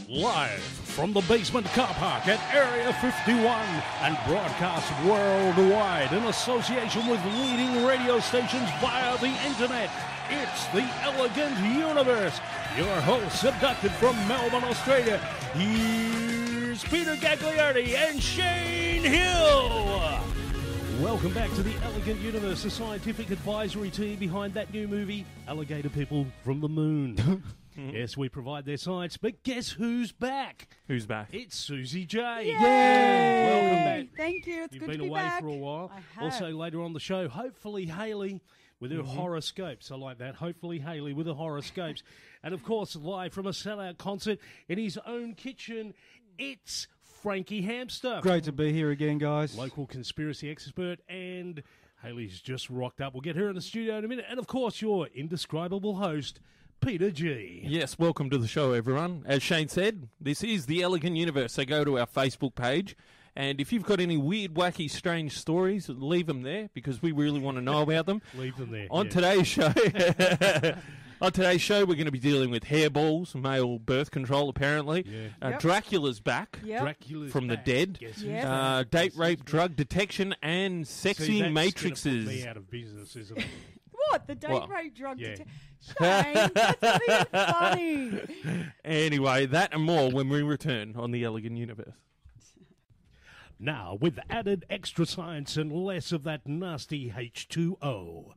Live from the basement car park at Area 51 and broadcast worldwide in association with leading radio stations via the internet. It's the Elegant Universe. Your hosts abducted from Melbourne, Australia. Here's Peter Gagliardi and Shane Hill. Welcome back to the Elegant Universe, the scientific advisory team behind that new movie, Alligator People from the Moon. Yes, we provide their science, but guess who's back? Who's back? It's Susie J. Yay! Welcome back. Thank you. It's You've good to been be away back. for a while. I have. Also, later on the show, hopefully Hayley with her horoscopes. I like that. Hopefully Hayley with her horoscopes. And, of course, live from a sellout concert in his own kitchen, it's Frankie Hamster. Great to be here again, guys. Local conspiracy expert, and Hayley's just rocked up. We'll get her in the studio in a minute. And, of course, your indescribable host, Peter G. Yes, welcome to the show, everyone. As Shane said, this is the Elegant Universe, so go to our Facebook page, and if you've got any weird, wacky, strange stories, leave them there, because we really want to know about them. Leave them there. On yeah. today's show, we're going to be dealing with hairballs, male birth control, apparently. Yeah. Yep. Dracula's back Yep. Dracula's from back. the dead. Guess who's Yes. back? Date Guess who's rape, back? drug detection, and sexy See, that's matrices. gonna put me out of business, isn't it? What? The date What? rape drug Yeah. detection? Shane, that's not even funny. Anyway, that and more when we return on the Elegant Universe. Now, with added extra science and less of that nasty H2O,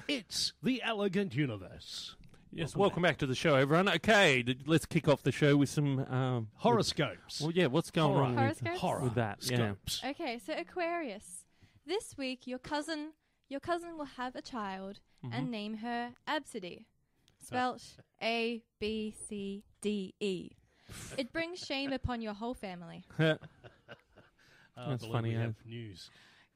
it's the Elegant Universe. Yes, welcome back to the show, everyone. Okay, let's kick off the show with some Horoscopes. Well, yeah, what's going on Horoscopes? with that? Yeah. Horoscopes. Okay, so Aquarius. This week, your cousin will have a child and name her Absidy, spelt A-B-C-D-E. It brings shame upon your whole family. I That's believe funny, we eh? have news.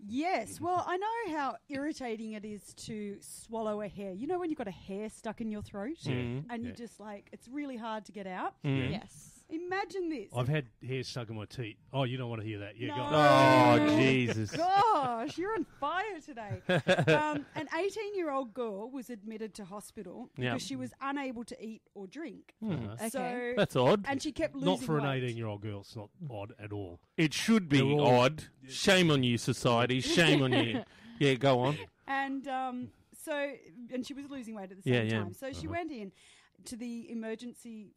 Yes, well, I know how irritating it is to swallow a hair. You know when you've got a hair stuck in your throat and Yeah. you just it's really hard to get out? Yes. Imagine this. I've had hair stuck in my teeth. Oh, you don't want to hear that. Yeah, No. go on. Oh, Jesus. Gosh, you're on fire today. An 18-year-old girl was admitted to hospital Yeah. because she was unable to eat or drink. Okay. So, That's odd. and she kept losing Not for an weight. 18-year-old 18-year-old girl. It's not odd at all. It should be They're all- odd. Shame on you, society. Shame on you. Yeah, go on. And and she was losing weight at the Yeah, same yeah. time. So she went in to the emergency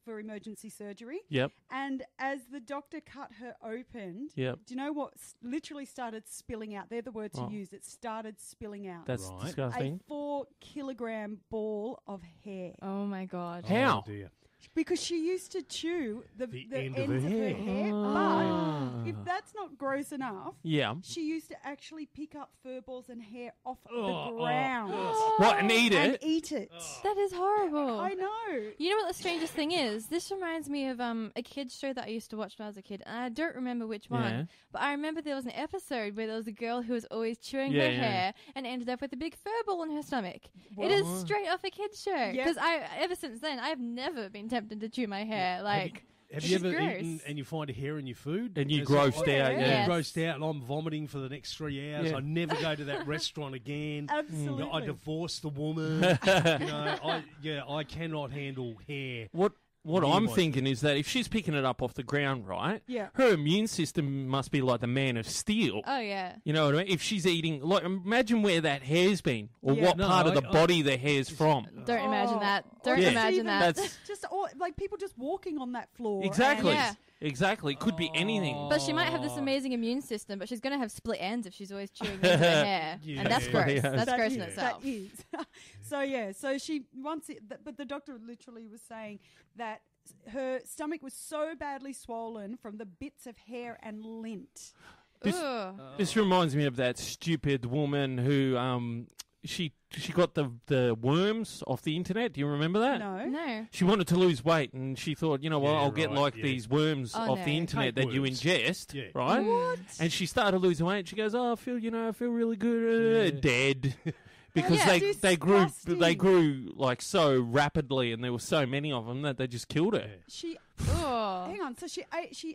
surgery. Yep, And as the doctor cut her open, yep. do you know what literally started spilling out? They're the word to Oh. use. It started spilling out. That's Right. a disgusting. 4-kilogram ball of hair. Oh, my God. How? Oh, dear. Because she used to chew the end ends of her hair. But if that's not gross enough, Yeah. she used to actually pick up fur balls and hair off Oh, the ground What, and eat and it? eat it. That is horrible. I know. You know what the strangest thing is? This reminds me of a kids show that I used to watch when I was a kid, and I don't remember which one. Yeah. But I remember there was an episode where there was a girl who was always chewing Yeah, her yeah. hair and ended up with a big fur ball in her stomach. It is straight off a kids show. Yep. Because ever since then, I've never been tempted to chew my hair. Like, Have you it's ever gross. eaten and you find a hair in your food? And you It's grossed like, out, I'm yeah. Yes. grossed out and I'm vomiting for the next 3 hours. Yeah. I never go to that restaurant again. Absolutely. I divorce the woman. I cannot handle hair. What Yeah, I'm my- thinking is that if she's picking it up off the ground, right, Yeah. her immune system must be like the Man of Steel. oh, yeah. You know what I mean? If she's eating, like, imagine where that hair's been, or Yeah. what No, part of the I- body the hair's from. Don't imagine that. Don't Yeah. imagine Even that. That's- just like people just walking on that floor. Exactly. and- Yeah. Exactly. It could be anything. But she might have this amazing immune system, but she's going to have split ends if she's always chewing into her hair. Yeah. And that's gross. Yeah. That's That gross is- in itself. That is. So she wants it, but the doctor literally was saying that her stomach was so badly swollen from the bits of hair and lint. This- Ugh. This reminds me of that stupid woman who she got the worms off the internet. Do you remember that? No. No. She wanted to lose weight, and she thought, I'll Yeah, get right, like yeah. these worms Oh, off no. the internet that you Tapeworms. ingest, Yeah. right? What? And she started losing weight. She goes, "Oh, I feel really good." Yeah. Dead. Because That's they disgusting. grew like so rapidly, and there were so many of them that they just killed her. She Ugh. hang on. So she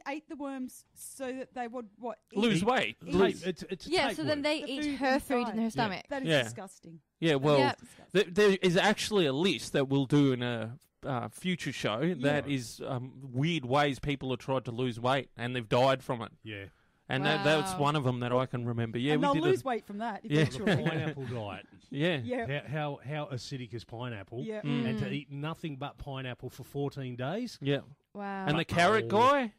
ate the worms so that they would what eat Lose weight. Eat. Lose- It's a Yeah, so then tapeworm. they The eat food her food in inside. her stomach. That is Yeah. disgusting. Yeah, well, Yep. there is actually a list that we'll do in a future show that is weird ways people have tried to lose weight and they've died from it. Yeah. And Wow. that's one of them that I can remember. Yeah, and we they'll did lose weight from that eventually. The pineapple diet. Yeah. Yeah. How acidic is pineapple? Yeah. And to eat nothing but pineapple for 14 days. Yeah. Wow. And the carrot guy,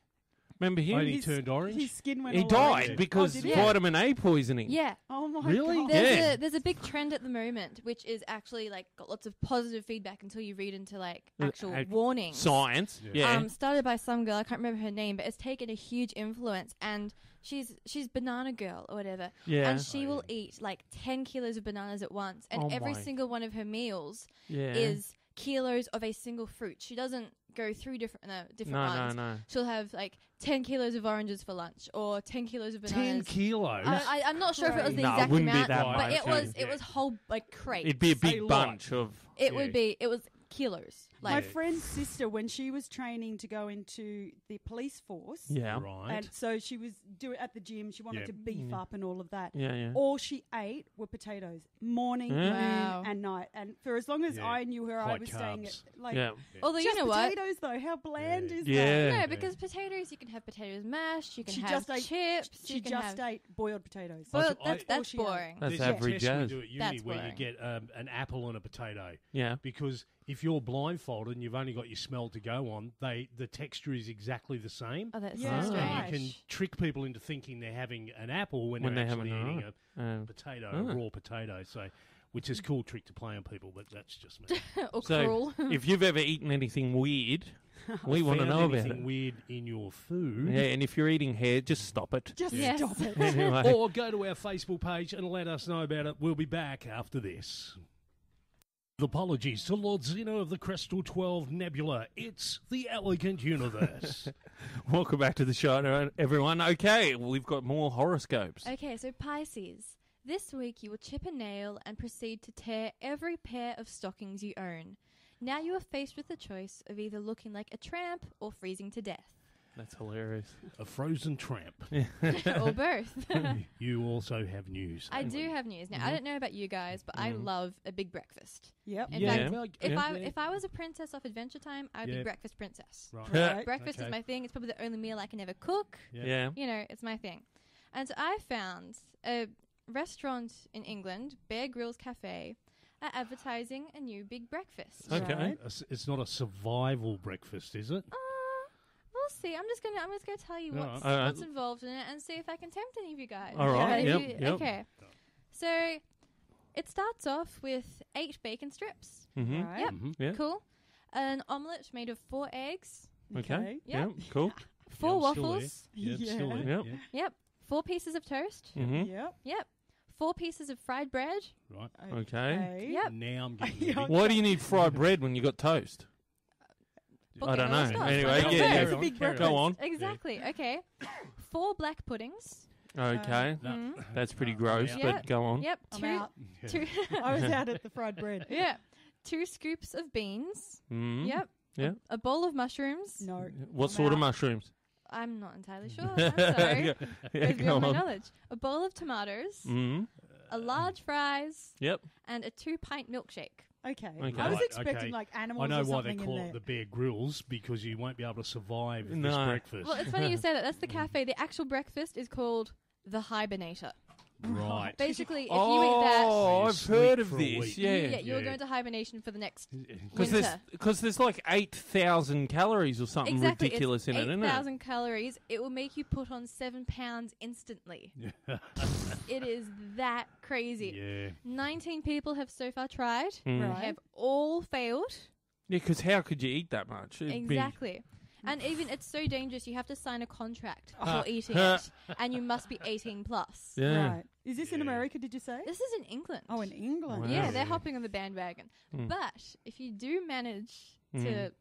remember him? Only turned orange. His skin went He all died orange. because Oh, did he? vitamin A poisoning. yeah. Oh my Really? God. Yeah. There's a big trend at the moment, which is actually like got lots of positive feedback until you read into like actual warnings. Science. Yeah. Started by some girl, I can't remember her name, but it's taken a huge influence, and she's banana girl or whatever, Yeah. and she will eat like 10 kilos of bananas at once, and Oh every my. single one of her meals Yeah. is kilos of a single fruit. She doesn't go through different ones. No. She'll have like 10 kilos of oranges for lunch or 10 kilos of bananas. 10 kilos? I'm not sure if it was the No, it exact wouldn't be amount, that but much, it was yeah. it was whole like crates. It'd be a A big lot. bunch of. It was kilos. My Like friend's sister, when she was training to go into the police force, Yeah. Right. and so she was doing at the gym. She wanted Yeah. to beef up and all of that. Yeah. All she ate were potatoes, morning, Yeah. Wow. noon, and night. And for as long as Yeah. I knew her, High I was staying at carbs. like Yeah. although just you know what? potatoes though. How bland is Yeah. that? No, because potatoes, you can have potatoes mashed, you can She have just ate chips, She you can just have... ate boiled potatoes. Well, I- that's all she ate. boring. That's There's average a test as. we do at uni That's where you boring. get an apple and a potato. Yeah. Because if you're blindfolded and you've only got your smell to go on, the texture is exactly the same. Oh, that's Yeah. so Ah. strange. You can trick people into thinking they're having an apple when When they're they're actually having eating an a potato, Oh. a raw potato. So, which is a cool trick to play on people, but that's just me. or So cruel. if you've ever eaten anything weird, we want to Found know about anything it. weird in your food? Yeah, and if you're eating hair, just stop it. Just Yes. stop it. Anyway. Or go to our Facebook page and let us know about it. We'll be back after this. Apologies to Lord Zeno of the Crystal 12 Nebula. It's the Elegant Universe. Welcome back to the show, everyone. Okay, we've got more horoscopes. Okay, so Pisces. This week you will chip a nail and proceed to tear every pair of stockings you own. Now you are faced with the choice of either looking like a tramp or freezing to death. That's hilarious. A frozen tramp. Or both. You also have news. I do have news. Now, I don't know about you guys, but I love a big breakfast. Yep. In Yeah. fact, Well, if I was a princess off Adventure Time, I'd Yeah. be breakfast princess. Right. Right. Breakfast is Okay. my thing. It's probably the only meal I can ever cook. Yeah. You know, it's my thing. And so I found a restaurant in England, Bear Grylls Cafe, are advertising a new big breakfast. Okay. Right. It's not a survival breakfast, is it? We'll see. I'm just gonna tell you Alright. what's involved in it and see if I can tempt any of you guys. All right. If Yep. you- Yep. Okay. So it starts off with 8 bacon strips. Mm-hmm. Right. Yep. Yeah. Cool. An omelette made of 4 eggs. Okay. Yep. Yeah. Cool. 4 Yeah, I'm still waffles. there. Yeah, I'm still Yeah. there. Yep. Yeah. Yep. 4 pieces of toast. Mm-hmm. Yep. Yep. 4 pieces of fried bread. Right. Okay. Yep. Now I'm getting Yeah. ready. Why do you need fried bread when you got toast? Book I it, don't no, know. it's not. Anyway, It's yeah, not. yeah. It's a big Carry breakfast. Go on. Exactly. Okay. 4 black puddings. Okay. No. That's pretty No, gross, I'm Yeah. but go on. Yep. I'm 2. out. 2. I was out at the fried bread. Yeah. 2 scoops of beans. Mm. Yep. Yeah. A bowl of mushrooms. No. What I'm sort of out. mushrooms? I'm not entirely sure. I'm sorry. yeah, Goes go beyond my on. knowledge. A bowl of tomatoes. Mm. A large fries. Yep. And a 2-pint milkshake. Okay. Okay. I was Right, expecting okay. like animals I know or why they something call in it there. the Bear Grylls, because you won't be able to survive this No. breakfast. Well, it's funny you say that. That's the cafe. The actual breakfast is called the Hibernator. Right. Basically, if Oh, you eat I've Sleep heard of for a this. week. that, Yeah. you'll Yeah. go into hibernation for the next Because winter. there's like 8,000 calories or something Exactly. ridiculous it's in it, isn't it? 8,000 calories. It will make you put on 7 pounds instantly. It is that crazy. Yeah. 19 people have so far tried. Mm. Right. Have all failed. Yeah, because how could you eat that much? It'd be- Exactly. And even it's so dangerous. You have to sign a contract before eating it, and you must be 18 plus. Yeah. Right. Is this in Yeah. America, did you say? This is in England. Oh, in England. Wow. Yeah, they're hopping on the bandwagon. Mm. But if you do manage to Mm.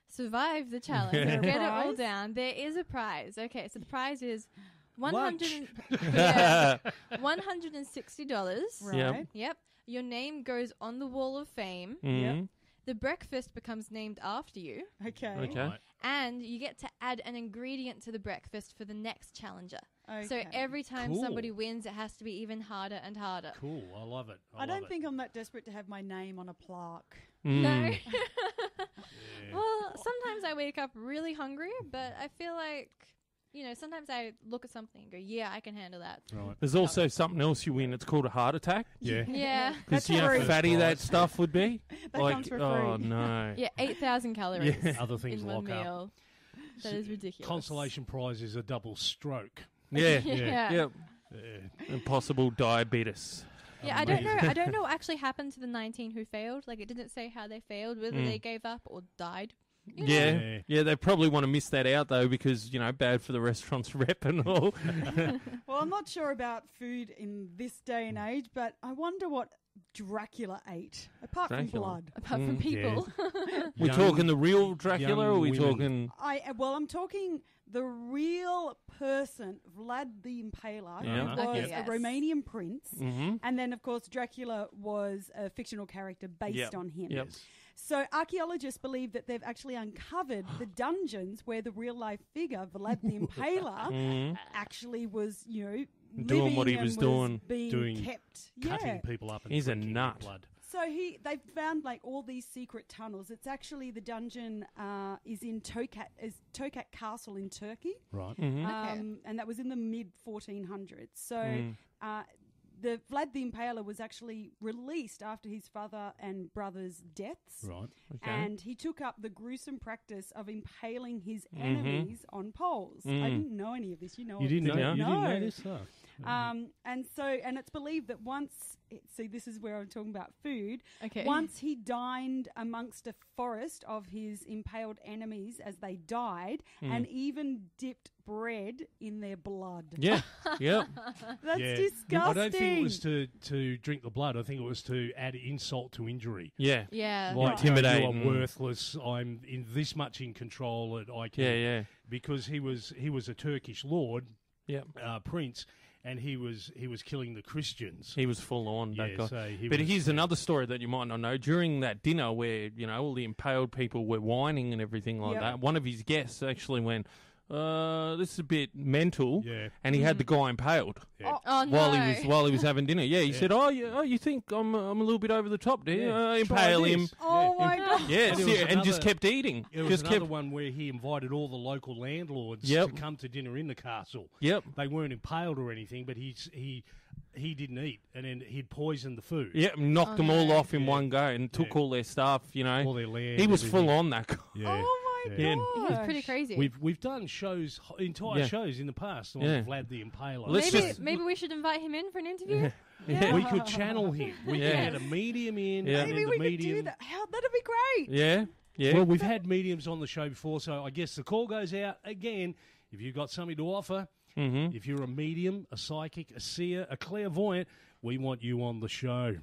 survive the challenge, Is there and a get it all prize? down, there is a prize. Okay, so the prize is Lunch. $160. Right. Yep. Yep. Your name goes on the wall of fame. Mm. The breakfast becomes named after you. Okay. Okay. Right. And you get to add an ingredient to the breakfast for the next challenger. So Okay. every time Cool. somebody wins, it has to be even harder and harder. Cool. I love it. I don't think I'm that desperate to have my name on a plaque. Mm. No. Well, sometimes I wake up really hungry, but I feel like, sometimes I look at something and go, yeah, I can handle that. Right. There's also something else you win. It's called a heart attack. Yeah. Yeah. Because That's you know how free. fatty that stuff would be. That comes for oh free. no. Yeah, 8,000 calories Other things in one lock up. meal. That is ridiculous. Consolation prize is a double stroke. Yeah. Yeah. Yep. Impossible diabetes. Yeah, I don't know. I don't know what actually happened to the 19 who failed. Like, it didn't say how they failed, whether they gave up or died. You know? Yeah. Yeah, they probably want to miss that out though because, bad for the restaurant's rep and all. Well, I'm not sure about food in this day and age, but I wonder what Dracula ate, apart from Dracula. blood. Apart from people. We talking the real Dracula or are we women. talking... I'm talking the real person, Vlad the Impaler, Yeah. who was Okay, yes. a Romanian prince. Mm-hmm. And then, of course, Dracula was a fictional character based on him. Yep. So archaeologists believe that they've actually uncovered the dungeons where the real-life figure, Vlad the Impaler, actually was, Doing living what he and was doing. being kept. Cutting people up and He's a drinking their nut. blood. So they found like all these secret tunnels. It's actually the dungeon is in Tokat Castle in Turkey, Right. Mm-hmm. and that was in the mid 1400s. So the Vlad the Impaler was actually released after his father and brother's deaths, Right. Okay. and he took up the gruesome practice of impaling his enemies on poles. I didn't know any of this. You know, You didn't know, Yeah. you didn't know this? Oh. and it's believed that this is where I'm talking about food. Okay. Once he dined amongst a forest of his impaled enemies as they died, and even dipped bread in their blood. Yeah. Yep. That's Yeah. disgusting. I don't think it was to drink the blood. I think it was to add insult to injury. Yeah. Yeah. Like, Intimidating. you are worthless. I'm in this much in control that I can. Yeah. Because he was a Turkish lord, Yep. prince, and he was killing the Christians. He was full on, that guy. So But here's another story that you might not know. During that dinner where, all the impaled people were whining and everything like that, one of his guests actually went, this is a bit mental, Yeah. and he had the guy impaled Yeah. Oh, no. while he was having dinner. Yeah, he said, you think I'm a little bit over the top, do you? Yeah. Impale Try him. this. Oh my God. Yeah, And it was and just another- kept eating. It was Just another kept. one where he invited all the local landlords Yep. to come to dinner in the castle. Yep. They weren't impaled or anything, but he didn't eat, and then he'd poisoned the food. Yeah, knocked them all no. off in one go and took all their stuff. All their land. He was everything. full on that guy. Yeah. Oh my Yeah. God. He was pretty crazy. We've done shows, entire Yeah. shows in the past on Yeah. Vlad the Impaler. Let's maybe, just- maybe we should invite him in for an interview. Yeah. We could channel him. We could Yeah. get a medium in, Yeah. and then Maybe the we medium. could do that. That'd be great. Yeah. Yeah. Well, we've had mediums on the show before, so I guess the call goes out again. If you've got something to offer, if you're a medium, a psychic, a seer, a clairvoyant, we want you on the show.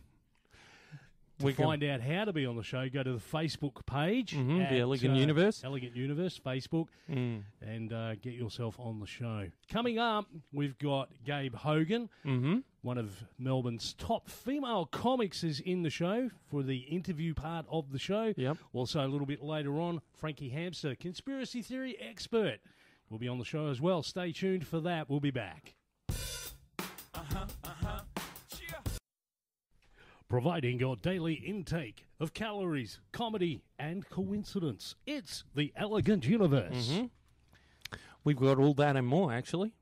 To find out how to be on the show, go to the Facebook page. The Elegant Universe. Elegant Universe, Facebook, and get yourself on the show. Coming up, we've got Gabe Hogan, one of Melbourne's top female comics, is in the show for the interview part of the show. Yep. Also, a little bit later on, Frankie Hamster, conspiracy theory expert, will be on the show as well. Stay tuned for that. We'll be back. Providing your daily intake of calories, comedy, and coincidence. It's the Elegant Universe. We've got all that and more, actually.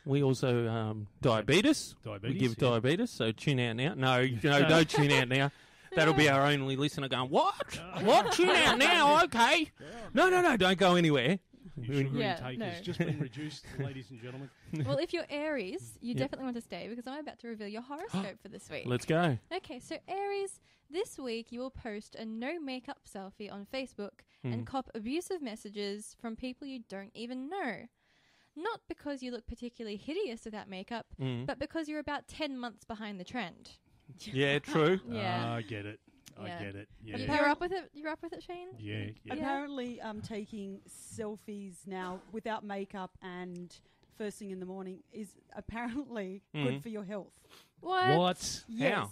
We also diabetes. Diabetes, We give yeah. diabetes, so tune out now. No, don't tune out now. That'll be our only listener going, what? What? Tune out now? Okay. No, don't go anywhere. Your sugar Yeah, intake no. has just been reduced, ladies and gentlemen. Well, if you're Aries, you definitely want to stay because I'm about to reveal your horoscope for this week. Let's go. Okay, so Aries, this week you will post a no makeup selfie on Facebook and cop abusive messages from people you don't even know. Not because you look particularly hideous without makeup, but because you're about 10 months behind the trend. Yeah, true. Yeah. I get it. I Yeah. get it. Yeah. You're up with it? You're up with it, Shane? Yeah. Apparently, I'm taking selfies now without makeup and first thing in the morning is apparently good for your health. What? What? Yes. How?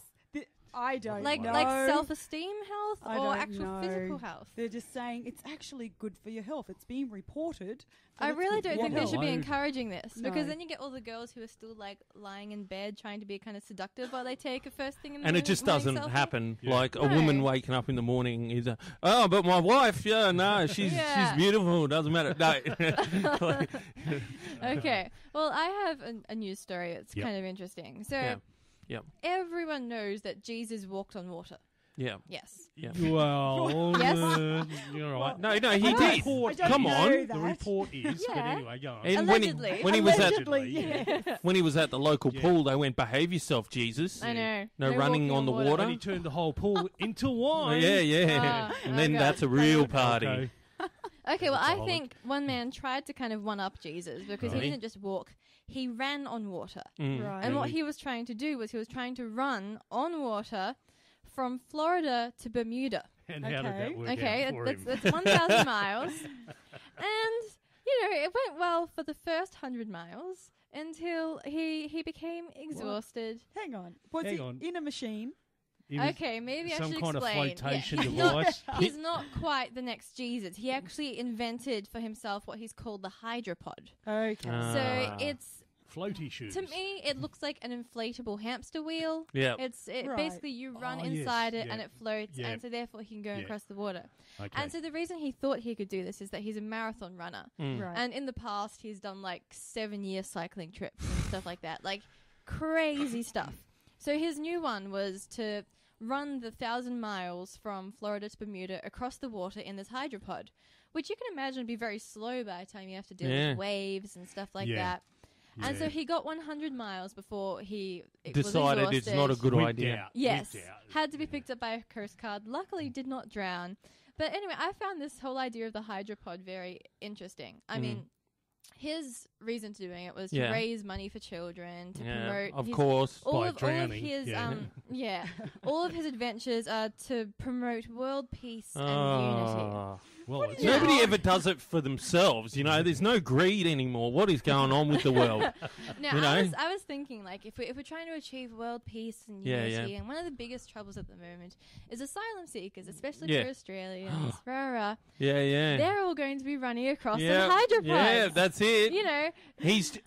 I don't Like know. self-esteem health I or don't actual know. physical health? They're just saying it's actually good for your health. It's being reported. that I it's really good don't for think your they should be No. encouraging this because No. then you get all the girls who are still like lying in bed trying to be kind of seductive while they take a first thing in the And morning. it just morning doesn't selfie. happen. Yeah. Like a No. woman waking up in the morning is, but my wife, no, she's Yeah. beautiful. Doesn't matter. No. Like, Okay. Well, I have a news story. It's Yep. kind of interesting. So Yeah. Yep. everyone knows that Jesus walked on water. yeah. Yes. Yeah. Well, Yes. you're right. No, he I did. don't Come know on. that. The report is, but Yeah. anyway, go on. And Allegedly. when he was at Allegedly, Yeah. yeah. when he was at the local Yeah. pool, they went, "Behave yourself, Jesus." I know. No running walking on the water. And he turned the whole pool into Oh, wine. yeah. Ah, and then okay. that's a real party. Okay. Okay, well, I Alcoholic. think one man tried to kind of one-up Jesus because Right. he didn't just walk. He ran on water. Mm. Right. And what Really? he was trying to do was he was trying to run on water from Florida to Bermuda. And how did Okay. that work Okay, out for that's him? 1,000 miles. And, it went well for the first 100 miles until he became exhausted. Hang on. Was Hang he on. in a machine? He was Okay, maybe I some should kind explain. of flotation Yeah, he's not- device. He's not quite the next Jesus. He actually invented for himself what he's called the hydropod. Okay. So Ah. it's, Floaty shoes. to me, it looks like an inflatable hamster wheel. Yeah. Right. Basically you run Oh, yes, inside it yeah. and it floats, Yeah. and so therefore he can go Yeah. across the water. Okay. And so the reason he thought he could do this is that he's a marathon runner. Mm. Right. And in the past, he's done like 7-year cycling trips and stuff like that. Like crazy stuff. So his new one was to run the 1,000 miles from Florida to Bermuda across the water in this hydropod, which you can imagine would be very slow by the time you have to deal Yeah. with waves and stuff like Yeah. that. And so Yeah. he got 100 miles before he Decided was it's not a exhausted. good Wimped idea. out, Yes, wimped out. had to be picked up by a Coast Guard. Luckily, did not drown. But anyway, I found this whole idea of the hydropod very interesting. I mean, his reason to doing it was to Yeah. raise money for children, to Yeah, promote of his, course. all By of drowning, his yeah. all of his adventures are to promote world peace and unity. Ah. Well, it's Nobody ever does it for themselves, There's no greed anymore. What is going on with the world? Now, You know? I was thinking, like, if we're trying to achieve world peace and Yeah, unity, yeah. and one of the biggest troubles at the moment is asylum seekers, especially Yeah. for Australians. rah. Yeah. They're all going to be running across yeah. in hydropods. Yeah, that's it.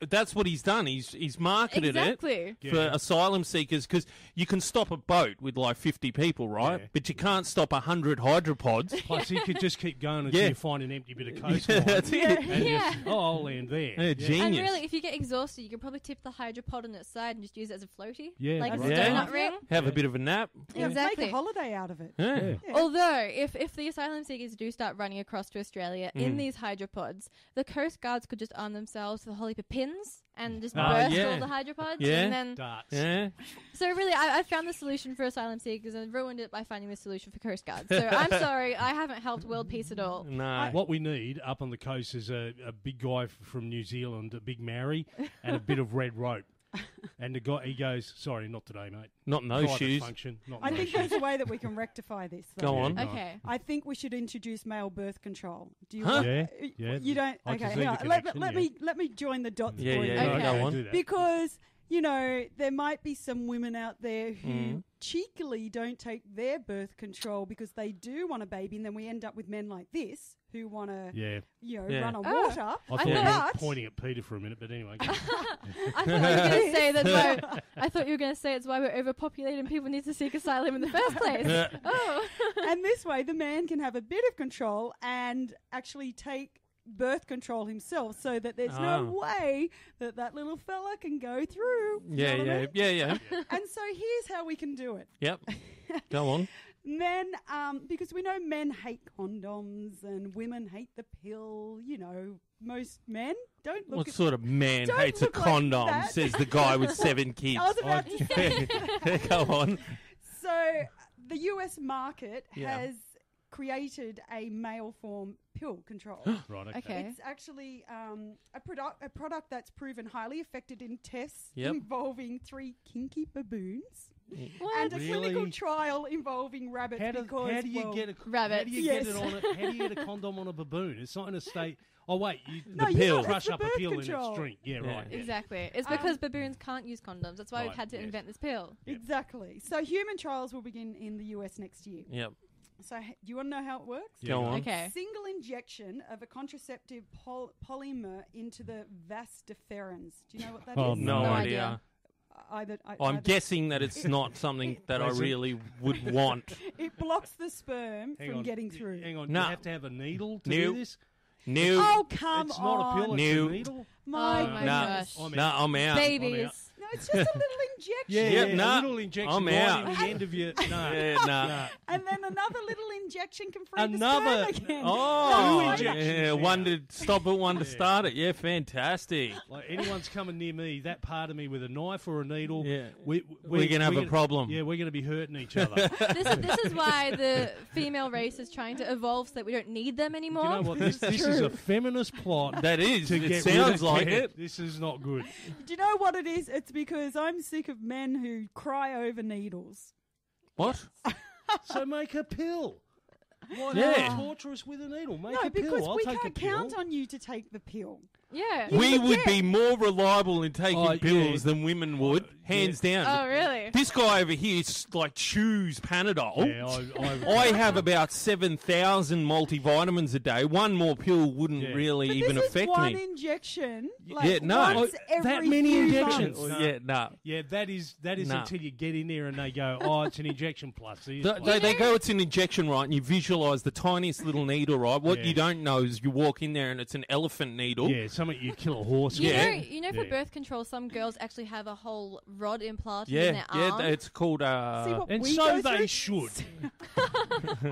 That's what he's done. He's marketed exactly. it for asylum seekers because you can stop a boat with like 50 people, right? Yeah. But you can't stop 100 hydropods. Plus, you could just keep going until Yeah. you find an empty bit of coastline. That's it. And Yeah. just, I'll land there. Yeah, genius. And really, if you get exhausted, you can probably tip the hydropod on its side and just use it as a floaty. Yeah, like that's a right. donut Yeah. ring. Have a bit of a nap. Yeah, Exactly. Make a holiday out of it. Yeah. Yeah. Yeah. Although, if the asylum seekers do start running across to Australia in these hydropods, the Coast Guards could just arm themselves with a whole heap of pins and just burst yeah. all the hydropods. Yeah. And then, Darts. Yeah. so really, I found the solution for asylum seekers and ruined it by finding the solution for Coast Guards. So I'm sorry, I haven't helped world peace at all. No. What we need up on the coast is a big guy from New Zealand, a big Maori, and a bit of red rope. And the guy, he goes, sorry, not today, mate. Not in those Private shoes. function, not in I those think shoes. there's a way that we can rectify this. Though. Go on. Right. Okay. I think we should introduce male birth control. Do you? Huh? want- Yeah, yeah. You don't. I can Okay. see hang the on. Let connection, me let me join the dots Yeah, for you. yeah, Okay. go on. Do that. Because there might be some women out there who Mm. cheekily don't take their birth control because they do want a baby, and then we end up with men like this who want to, Yeah. Yeah. run on Oh. water. I I thought you were thought- pointing at Peter for a minute, but anyway. I thought you were going to say I thought you were going to say it's why we're overpopulated and people need to seek asylum in the first place. Yeah. Oh. And this way, the man can have a bit of control and actually take birth control himself, so that there's no way that little fella can go through. You know what I mean? Yeah. And so here's how we can do it. Yep. Go on. Men, because we know men hate condoms and women hate the pill. Most men don't look What at... sort of man Don't hates a look like condom? that. Says the guy with 7 kids. I was about to say. Go on. So the US market Yeah. has created a male form pill control. Right, okay. Okay. It's actually a product that's proven highly effective in tests Yep. involving 3 kinky baboons. and a Really? clinical trial involving rabbits. How do you well, get a rabbits. How do you Yes. get it on a, How do you get a condom on a baboon? It's not in a state. Oh wait, No, the you pill got- crush it's the up a birth pill in control. its drink. Yeah, right. yeah. Exactly. It's because baboons can't use condoms. That's why we've Right, had to yes. invent this pill. Exactly. So human trials will begin in the US next year. Yep. So do you want to know how it works? Yeah, Go on. Okay. Single injection of a contraceptive polymer into the vas deferens. Do you know what that is? Oh, No, No idea. idea. I'm guessing that it's not something that I Present. really would want. It blocks the sperm Hang from on. getting through. Hang on. No. You have to have a needle to No. do this. No. Oh, come It's on. not a pill. It's No. a needle. My Oh my goodness. gosh. No, I'm out. Babies. No, it's just a little injection. Yeah, Yeah, yeah, nah, a little injection I'm right out. in the end of your. No, Yeah, nah. And then another little injection can free Another- the sperm again. Oh, Two injections, yeah, yeah. one to stop it, one to start it. Yeah, fantastic. Like anyone's coming near me, that part of me with a knife or a needle, Yeah. we're gonna have a problem. Yeah, we're going to be hurting each other. This is why the female race is trying to evolve so that we don't need them anymore. You know what? This is a feminist plot. That is. To It get sounds rid of like care. it. This is not good. Do you know what it is? It's because I'm sick of men who cry over needles. What? So make a pill. Why Yeah. not torture us with a needle? Make No, a pill. because I'll we take can't a pill. count on you to take the pill. Yeah. We would Yeah. be more reliable in taking Oh, pills yeah. than women would, hands down. Oh, really? This guy over here chews Panadol. Yeah, I have about 7,000 multivitamins a day. One more pill wouldn't Yeah. really But even this is affect one me. injection. Yeah, Like no. once Oh, that every many few injections? months. No. Yeah, no. Yeah, that is No. until you get in there and they go, oh, it's an injection plus. See, it's They go, it's an injection, right? And you visualise the tiniest little needle, right? What Yeah. you don't know is you walk in there and it's an elephant needle. yeah, something you kill a horse You with. know, for Yeah. birth control, some girls actually have a whole rod implanted in Yeah, their yeah, arm. it's called. See what And we so go they through? should.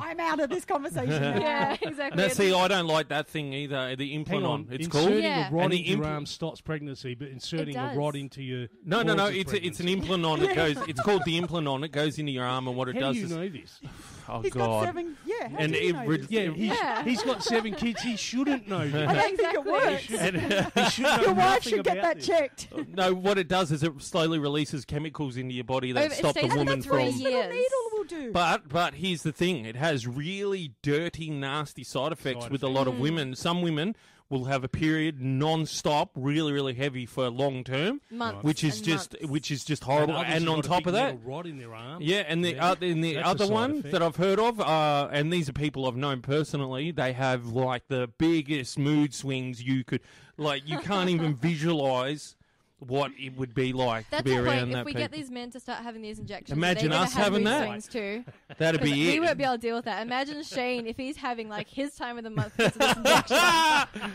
I'm out of this conversation now. Yeah, exactly. Now, see, I don't like that thing either. The Hang implant on, it's inserting called. Yeah. a rod And the into your impl- arm stops pregnancy, but inserting a does. rod into your No, causes it's an pregnancy. implant. It goes. It's called the implant. It goes into your arm, and what it How does do you is, know this? oh He's god, got 7. Yeah, how And do you it know re- this? Yeah, Yeah. he's got 7 kids. He shouldn't know this. I don't think it Exactly. works. And, He should know Your wife nothing should get about that this. checked. no, what it does is it slowly releases chemicals into your body that It stop the stays in woman the 3 from. years. Little needle will do. But here's the thing: it has really dirty, nasty side effects Side with a lot of women. Some women will have a period non-stop, really, really heavy for long term, Months which is and just months. horrible. others And have on got a top big of that, metal rod in their arm. yeah, and the Yeah. That's a other side one effect. that I've heard of, and these are people I've known personally. They have like the biggest mood swings you could, like you can't even visualize what it would be like That's to be the around point. that If we people. get these men to start having these injections, Imagine they're gonna us have having mood that. swings too. That'd 'Cause be we it. won't be able to deal with that. Imagine Shane if he's having like his time of the month because of this injection.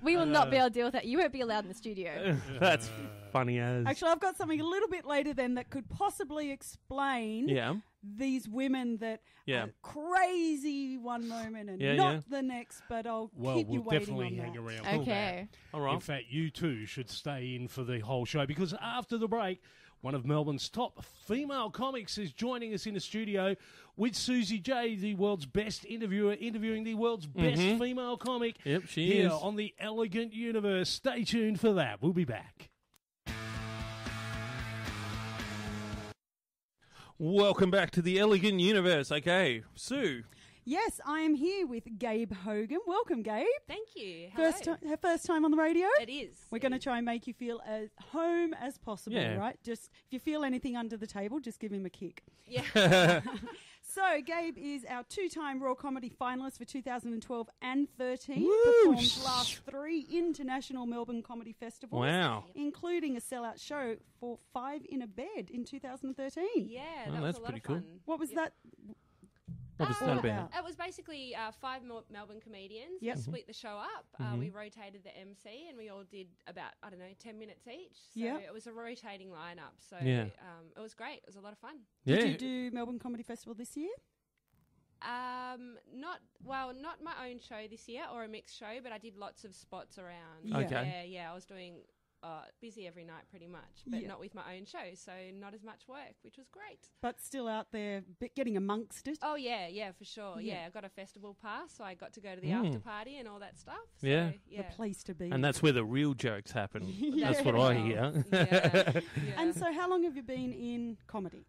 We will not be able to deal with that. You won't be allowed in the studio. That's funny as. Actually, I've got something a little bit later then that could possibly explain Yeah. these women that Yeah. are crazy one moment and Yeah, not yeah. the next, but I'll Well, keep you we'll waiting definitely on hang that. around for Okay. All that. right. In fact, you too should stay in for the whole show because after the break, one of Melbourne's top female comics is joining us in the studio with Susie J, the world's best interviewer, interviewing the world's best female comic. Yep, she here is. on the Elegant Universe. Stay tuned for that. We'll be back. Welcome back to the Elegant Universe. Okay, Sue. Yes, I am here with Gabe Hogan. Welcome, Gabe. Thank you. Hello. First time on the radio. It is. We're going to try and make you feel as home as possible, Yeah. right? Just if you feel anything under the table, just give him a kick. Yeah. So, Gabe is our 2-time Raw Comedy finalist for 2012 and 13. Woo! Performed last 3 international Melbourne Comedy Festivals, Wow. including a sellout show for 5 in a Bed in 2013. Yeah, Oh, that was that's a lot pretty of cool. fun. What was Yeah. that? What was all that about? about? It was basically 5 Melbourne comedians. Yep. We split the show up. We rotated the MC, and we all did about 10 minutes each. So Yep. it was a rotating lineup. So Yeah. it was great. It was a lot of fun. Did Yeah. you do Melbourne Comedy Festival this year? Not my own show this year or a mixed show, but I did lots of spots around. Yeah. Okay. Yeah. I was doing busy every night pretty much, but Yeah. not with my own show, so not as much work, which was great. But still out there getting amongst it. Oh yeah, for sure. Yeah. Yeah, I got a festival pass, so I got to go to the after party and all that stuff. So, Yeah. The place to be. And that's where the real jokes happen. Yeah. That's what I hear. Yeah. And so how long have you been in comedy?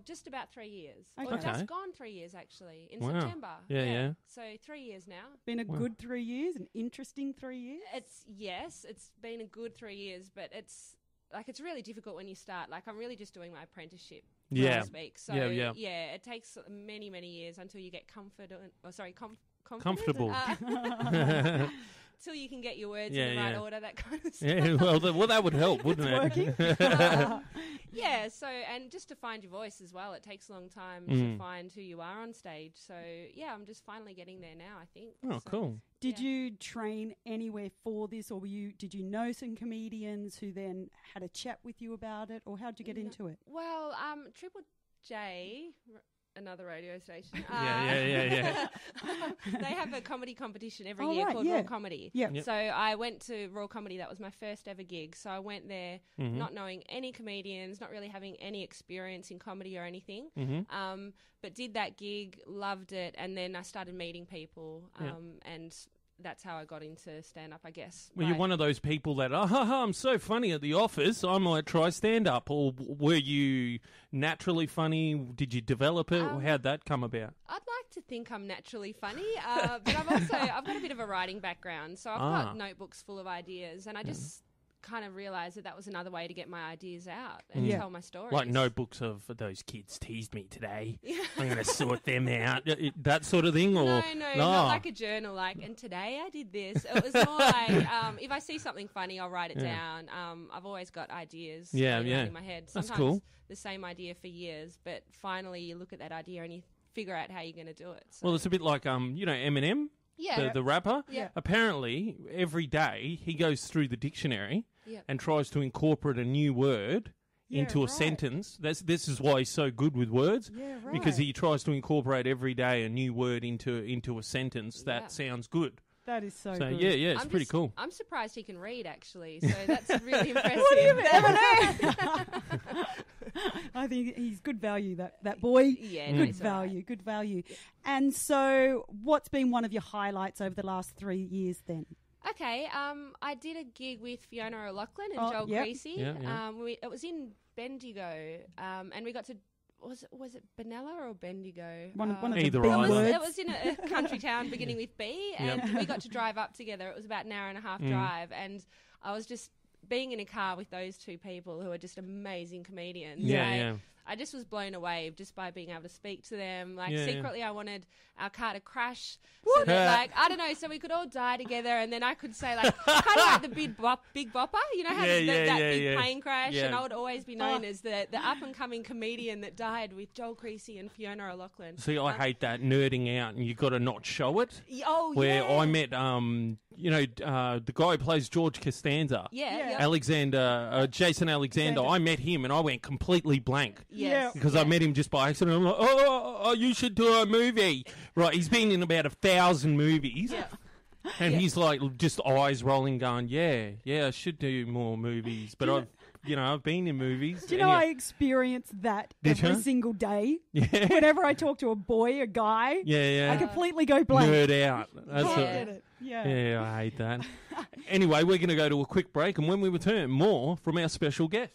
Just about 3 years. Okay. Or just Okay. gone 3 years, actually, in Wow. September. Yeah. So 3 years now. Been a good 3 years, an interesting 3 years. It's been a good 3 years, but it's really difficult when you start. Like, I'm really just doing my apprenticeship, so Yeah. to speak. So, Yeah. it takes many, many years until you get confident. Comfortable. Till you can get your words Yeah, in the right yeah. order, that kind of stuff. Yeah, well, that would help, wouldn't it? Working. Yeah, so, and just to find your voice as well, it takes a long time Mm. to find who you are on stage. So, yeah, I'm just finally getting there now, I think. Oh, So, cool. Did yeah. you train anywhere for this, or did you know some comedians who then had a chat with you about it, or how did you get No. into it? Well, Triple J, another radio station. Yeah. They have a comedy competition every Oh, year right, called yeah. Raw Comedy. Yeah. Yep. So I went to Raw Comedy. That was my first ever gig. So I went there Mhm. not knowing any comedians, not really having any experience in comedy or anything. Mhm. But did that gig, loved it, and then I started meeting people, Yeah. and that's how I got into stand-up, I guess. Were you one of those people that, I'm so funny at the office, I might try stand-up? Or were you naturally funny? Did you develop it? Or how'd that come about? I'd like to think I'm naturally funny, but I've got a bit of a writing background, so I've got notebooks full of ideas, and I just kind of realised that was another way to get my ideas out and Yeah. tell my stories. Like notebooks of those kids teased me today. Yeah. I'm going to sort them out. That sort of thing? Or No, not like a journal. Like, and today I did this. It was more like if I see something funny, I'll write it down. I've always got ideas floating around in my head. That's Sometimes cool. the same idea for years, but finally you look at that idea and you figure out how you're going to do it. So. Well, it's a bit like, Eminem, yeah. the rapper. Yeah. Apparently, every day he goes through the dictionary Yeah. and tries to incorporate a new word Yeah, into a right. sentence. This is why he's so good with words. Yeah, right. Because he tries to incorporate every day a new word into a sentence Yeah. that sounds good. That is so So good. yeah, it's pretty cool. I'm surprised he can read, actually. So that's really impressive. What do you mean? I think he's good value, that boy. Yeah, no, Good it's all right. value, good value. And so what's been one of your highlights over the last 3 years then? Okay, I did a gig with Fiona O'Loughlin and Oh, Joel yep. Creasy. Yeah, yeah. It was in Bendigo, and we got to. Was it Benalla or Bendigo? One of the Either B either. words. It was in a country town beginning with B, and we got to drive up together. It was about an hour and a half drive, and I was just being in a car with those two people who are just amazing comedians. Yeah. I just was blown away just by being able to speak to them. Like, Yeah, secretly, I wanted our car to crash. So that, like, I don't know, so we could all die together, and then I could say, like, kind of like the Big Bopper, you know, how that big plane crash, Yeah. and I would always be known as the up-and-coming comedian that died with Joel Creasy and Fiona O'Loughlin. See, I hate that nerding out, and you got to not show it. Where yeah. I met, the guy who plays George Costanza, Yeah. Jason Alexander. I met him, and I went completely blank. Yes. Because I met him just by accident. I'm like, oh, you should do a movie. Right, he's been in about 1,000 movies. Yeah. And he's like, just eyes rolling, going, yeah, I should do more movies. But I've been in movies. Do you know I experience that every single day? Yeah. Whenever I talk to a boy, a guy, Yeah. I completely go blank. Nerd out. That's I it. get it. Yeah. Yeah, I hate that. Anyway, we're going to go to a quick break, and when we return, more from our special guest.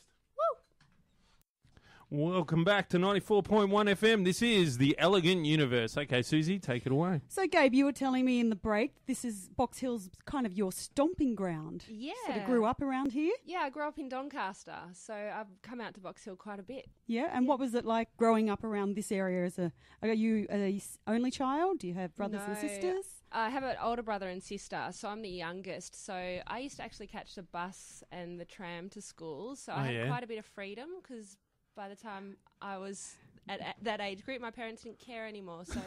Welcome back to 94.1 FM. This is The Elegant Universe. Okay, Susie, take it away. So, Gabe, you were telling me in the break, this is Box Hill's kind of your stomping ground. Yeah. Sort of grew up around here. Yeah, I grew up in Doncaster, so I've come out to Box Hill quite a bit. Yeah, and what was it like growing up around this area? Are you an only child? Do you have brothers and No. sisters? I have an older brother and sister, so I'm the youngest. So I used to actually catch the bus and the tram to school, so I had quite a bit of freedom because by the time I was at that age group, my parents didn't care anymore. So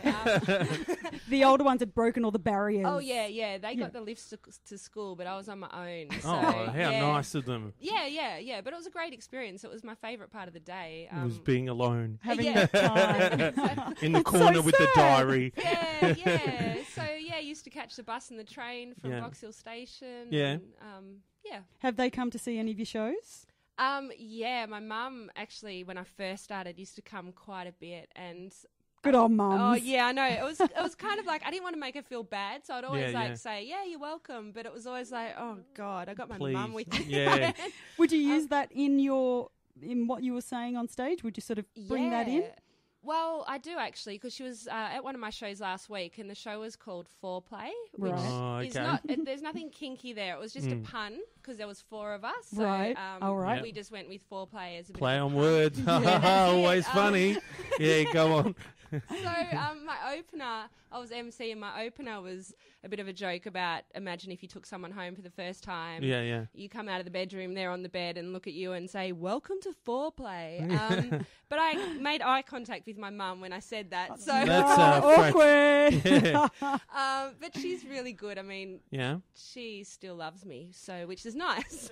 The older ones had broken all the barriers. oh yeah, they got the lifts to school, but I was on my own. So, How nice of them. Yeah. But it was a great experience. It was my favourite part of the day. It was being alone Having yeah. that time. in the That's corner so with the sad. diary. Yeah. So I used to catch the bus and the train from Yeah. Box Hill Station. Yeah. And, yeah. Have they come to see any of your shows? Yeah, my mum actually, when I first started, used to come quite a bit, and Good old mums. oh yeah, I know it was kind of like I didn't want to make her feel bad, so I'd always Yeah. say, yeah, you're welcome, but it was always like, oh god, I got my Please. mum with me. Yeah. Would you use that in your in what you were saying on stage? Would you sort of bring that in? Well, I do actually, because she was at one of my shows last week, and the show was called Foreplay, which is not. There's nothing kinky there. It was just a pun because there was 4 of us. So, right. All right. We just went with foreplay as a play bit of on a words. Always funny. Yeah, go on. So my opener, I was MC, and my opener was a bit of a joke about, imagine if you took someone home for the first time. Yeah. You come out of the bedroom, they're on the bed and look at you and say, "Welcome to Foreplay." But I made eye contact with my mum when I said that. So that's awkward. Yeah. But she's really good. I mean, she still loves me, so which is nice.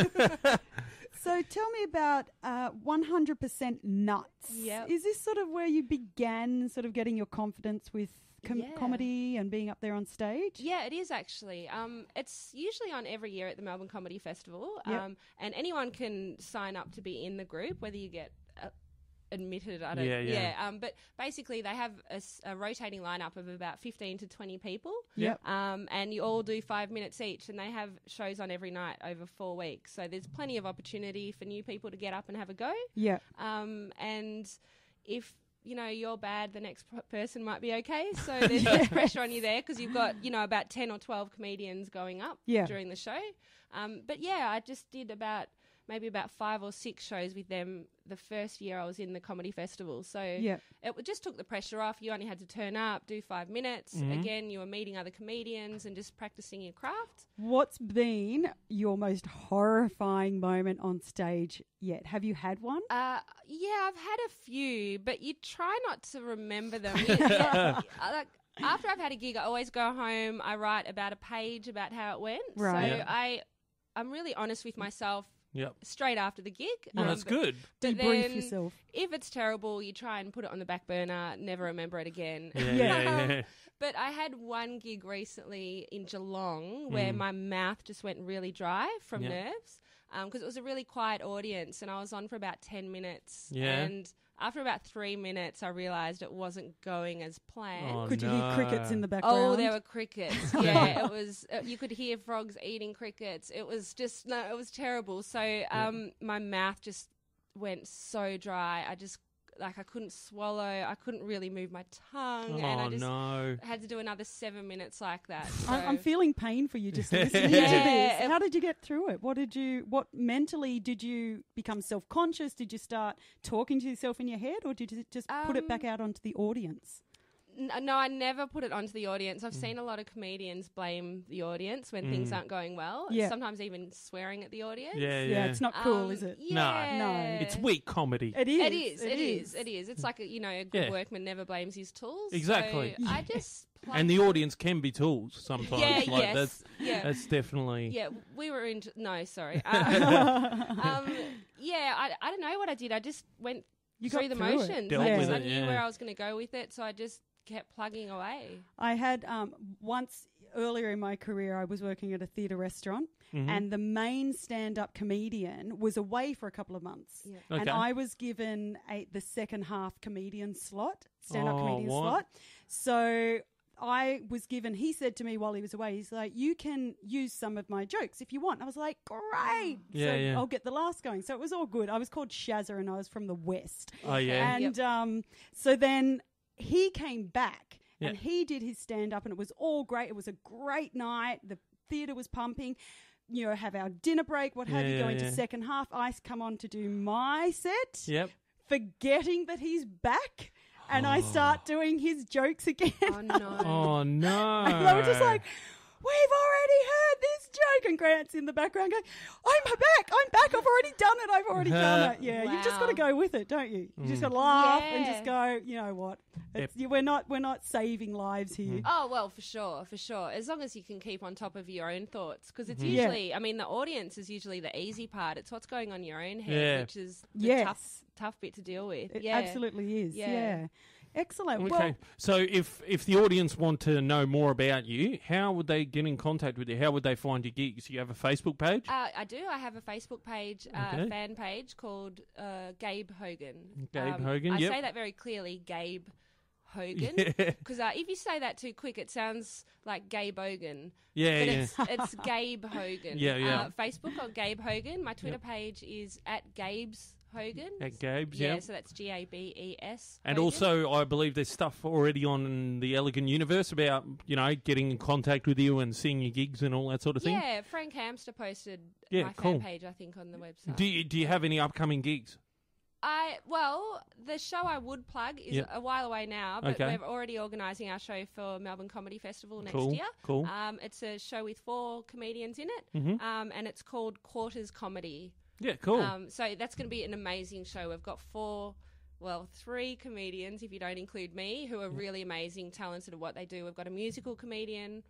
So tell me about 100% Nuts. Yep. Is this sort of where you began sort of getting your confidence with comedy and being up there on stage? Yeah, it is actually. It's usually on every year at the Melbourne Comedy Festival, Yep. and anyone can sign up to be in the group, whether you get admitted. I don't. Yeah. But basically, they have a rotating lineup of about 15 to 20 people. Yep. And you all do 5 minutes each, and they have shows on every night over 4 weeks. So there's plenty of opportunity for new people to get up and have a go. Yeah. And if you're bad, the next person might be okay. So there's less pressure on you there because you've got, about 10 or 12 comedians going up during the show. But I just did maybe about 5 or 6 shows with them the first year I was in the comedy festival. So it just took the pressure off. You only had to turn up, do 5 minutes. Mm-hmm. Again, you were meeting other comedians and just practicing your craft. What's been your most horrifying moment on stage yet? Have you had one? I've had a few, but you try not to remember them. After I've had a gig, I always go home, I write about a page about how it went. Right. So I'm really honest with myself. Yep. Straight after the gig. That's good. But Debrief yourself. If it's terrible, you try and put it on the back burner, never remember it again. Yeah. But I had one gig recently in Geelong where my mouth just went really dry from nerves because it was a really quiet audience and I was on for about 10 minutes. Yeah. And after about 3 minutes, I realised it wasn't going as planned. Oh, Could you hear crickets in the background? Oh, there were crickets. Yeah, it was. You could hear frogs eating crickets. It was just it was terrible. So my mouth just went so dry. I couldn't swallow. I couldn't really move my tongue, and I just had to do another 7 minutes like that. So. I'm feeling pain for you just listening to this. How did you get through it? What mentally did you become self-conscious? Did you start talking to yourself in your head, or did you just put it back out onto the audience? No, I never put it onto the audience. I've seen a lot of comedians blame the audience when things aren't going well. Yeah. Sometimes even swearing at the audience. Yeah, it's not cool, is it? Yeah. No. It's weak comedy. It is. It is. It's like a good workman never blames his tools. Exactly. So I just and the audience can be tools sometimes. Yeah, That's definitely. Yeah, we were in. No, sorry. I don't know what I did. I just went through the motions. I knew where I was going to go with it, so I just kept plugging away. I had once earlier in my career, I was working at a theatre restaurant, and the main stand-up comedian was away for a couple of months, and I was given the second half comedian slot, stand-up comedian slot. So I was given, he said to me while he was away, he's like, you can use some of my jokes if you want. I was like, great. I'll get the last going. So it was all good. I was called Shazza and I was from the West. Oh, yeah. And so then he came back and he did his stand-up and it was all great. It was a great night. The theatre was pumping. Have our dinner break, what have you, go into second half. I come on to do my set, forgetting that he's back. And I start doing his jokes again. Oh, no. Oh, no. And they were just like, we've already heard this joke. And Grant's in the background going, I'm back. I've already done it. Yeah, wow. You've just got to go with it, don't you? You just got to laugh and just go, you know what? We're not saving lives here. Oh, well, for sure. As long as you can keep on top of your own thoughts. Because it's usually, the audience is usually the easy part. It's what's going on in your own head, which is the tough bit to deal with. It absolutely is. Yeah. Excellent. Okay. Well, so if the audience want to know more about you, how would they get in contact with you? How would they find your gigs? You have a Facebook page? I do. I have a Facebook page, fan page called Gabe Hogan. Gabe Hogan, I say that very clearly, Gabe Hogan. Because if you say that too quick, it sounds like Gabe Hogan. It's Gabe Hogan. Facebook Facebook or Gabe Hogan. My Twitter page is at Gabe's Hogan. At Gabe's, yeah. So that's Gabes. And Hogan. also, I believe there's stuff already on the Elegant Universe about, getting in contact with you and seeing your gigs and all that sort of thing. Yeah, Frank Hamster posted my fan page, I think, on the website. Do you have any upcoming gigs? The show I would plug is a while away now, but we're already organising our show for Melbourne Comedy Festival next year. Cool. It's a show with 4 comedians in it, and it's called Quarters Comedy. Yeah, cool. So that's going to be an amazing show. We've got 3 comedians, if you don't include me, who are really amazing, talented at what they do. We've got a musical comedian.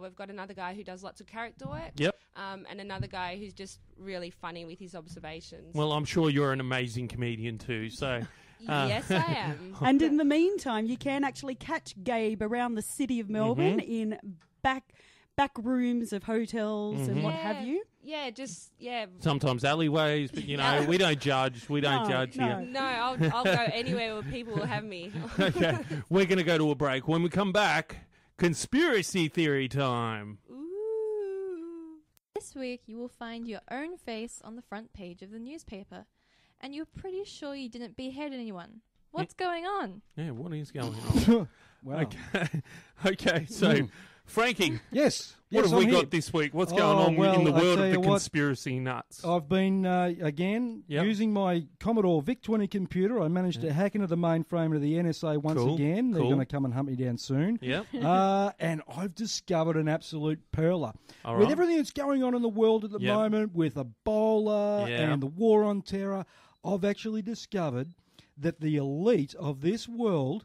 We've got another guy who does lots of character work. Yep. And another guy who's just really funny with his observations. Well, I'm sure you're an amazing comedian too, so... Yes, I am. And in the meantime, you can actually catch Gabe around the city of Melbourne in back rooms of hotels and what have you. Yeah, sometimes alleyways, but we don't judge. We don't judge here. No, I'll go anywhere where people will have me. Okay, we're going to go to a break. When we come back, conspiracy theory time. Ooh. This week, you will find your own face on the front page of the newspaper, and you're pretty sure you didn't behead anyone. What's going on? Yeah, what is going on? Wow. Okay, so... Frankie, yes, what have we I'm got here. this week? What's going on in the world of the conspiracy nuts? I've been, using my Commodore VIC-20 computer. I managed to hack into the mainframe of the NSA once again. They're going to come and hunt me down soon. Yep. And I've discovered an absolute perler. All with right. everything that's going on in the world at the moment, with Ebola and the war on terror, I've actually discovered that the elite of this world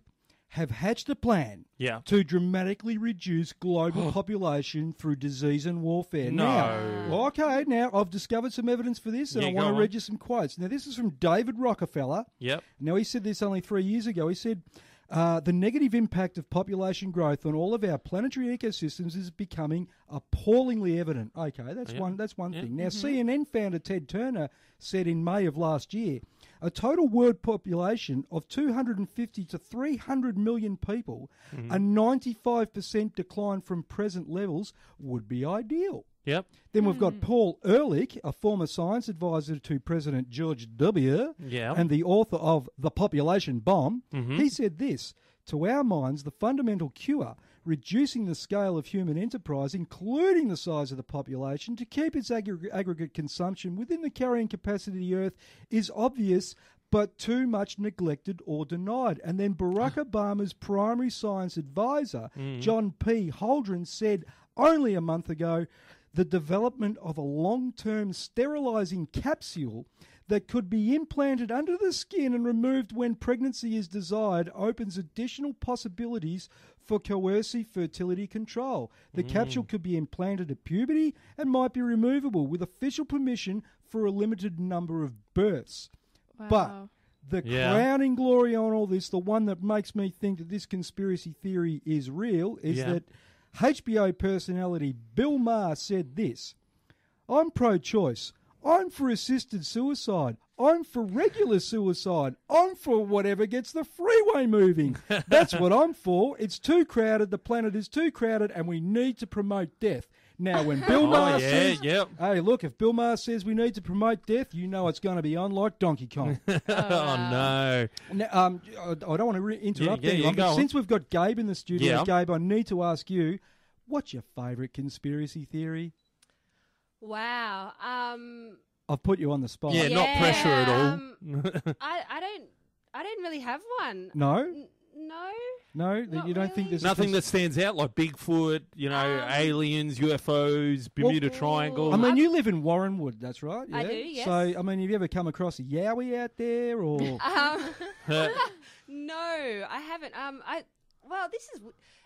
have hatched a plan to dramatically reduce global population through disease and warfare. No. Now I've discovered some evidence for this, and I want to read you some quotes. Now, this is from David Rockefeller. Yep. Now, he said this only 3 years ago. He said, the negative impact of population growth on all of our planetary ecosystems is becoming appallingly evident. Okay, that's one thing. Now, CNN founder Ted Turner said in May of last year, a total world population of 250 to 300 million people, a 95% decline from present levels would be ideal. Yep. Then we've got Paul Ehrlich, a former science advisor to President George W. and the author of The Population Bomb. He said this, to our minds, the fundamental cure, reducing the scale of human enterprise, including the size of the population, to keep its aggregate consumption within the carrying capacity of the Earth is obvious, but too much neglected or denied. And then Barack Obama's primary science advisor, John P. Holdren, said only a month ago, the development of a long-term sterilizing capsule that could be implanted under the skin and removed when pregnancy is desired opens additional possibilities for coercive fertility control. The capsule could be implanted at puberty and might be removable with official permission for a limited number of births. Wow. But the crowning glory on all this, the one that makes me think that this conspiracy theory is real, is that HBO personality Bill Maher said this, I'm pro-choice. I'm for assisted suicide. I'm for regular suicide. I'm for whatever gets the freeway moving. That's what I'm for. It's too crowded. The planet is too crowded, and we need to promote death. Now, when Bill Maher says, hey, look, if Bill Maher says we need to promote death, you know it's going to be on like Donkey Kong. Oh, no. Now, I don't want to interrupt anyone, but since we've got Gabe in the studio, Gabe, I need to ask you, what's your favourite conspiracy theory? Wow. I've put you on the spot. Yeah, not pressure at all. I don't really have one. No? No, Not you don't think there's nothing that stands out like Bigfoot, aliens, UFOs, Bermuda Triangle. I mean, you live in Warrenwood, that's right. Yeah? I do, yes. So, I mean, have you ever come across a Yowie out there, or? No, I haven't.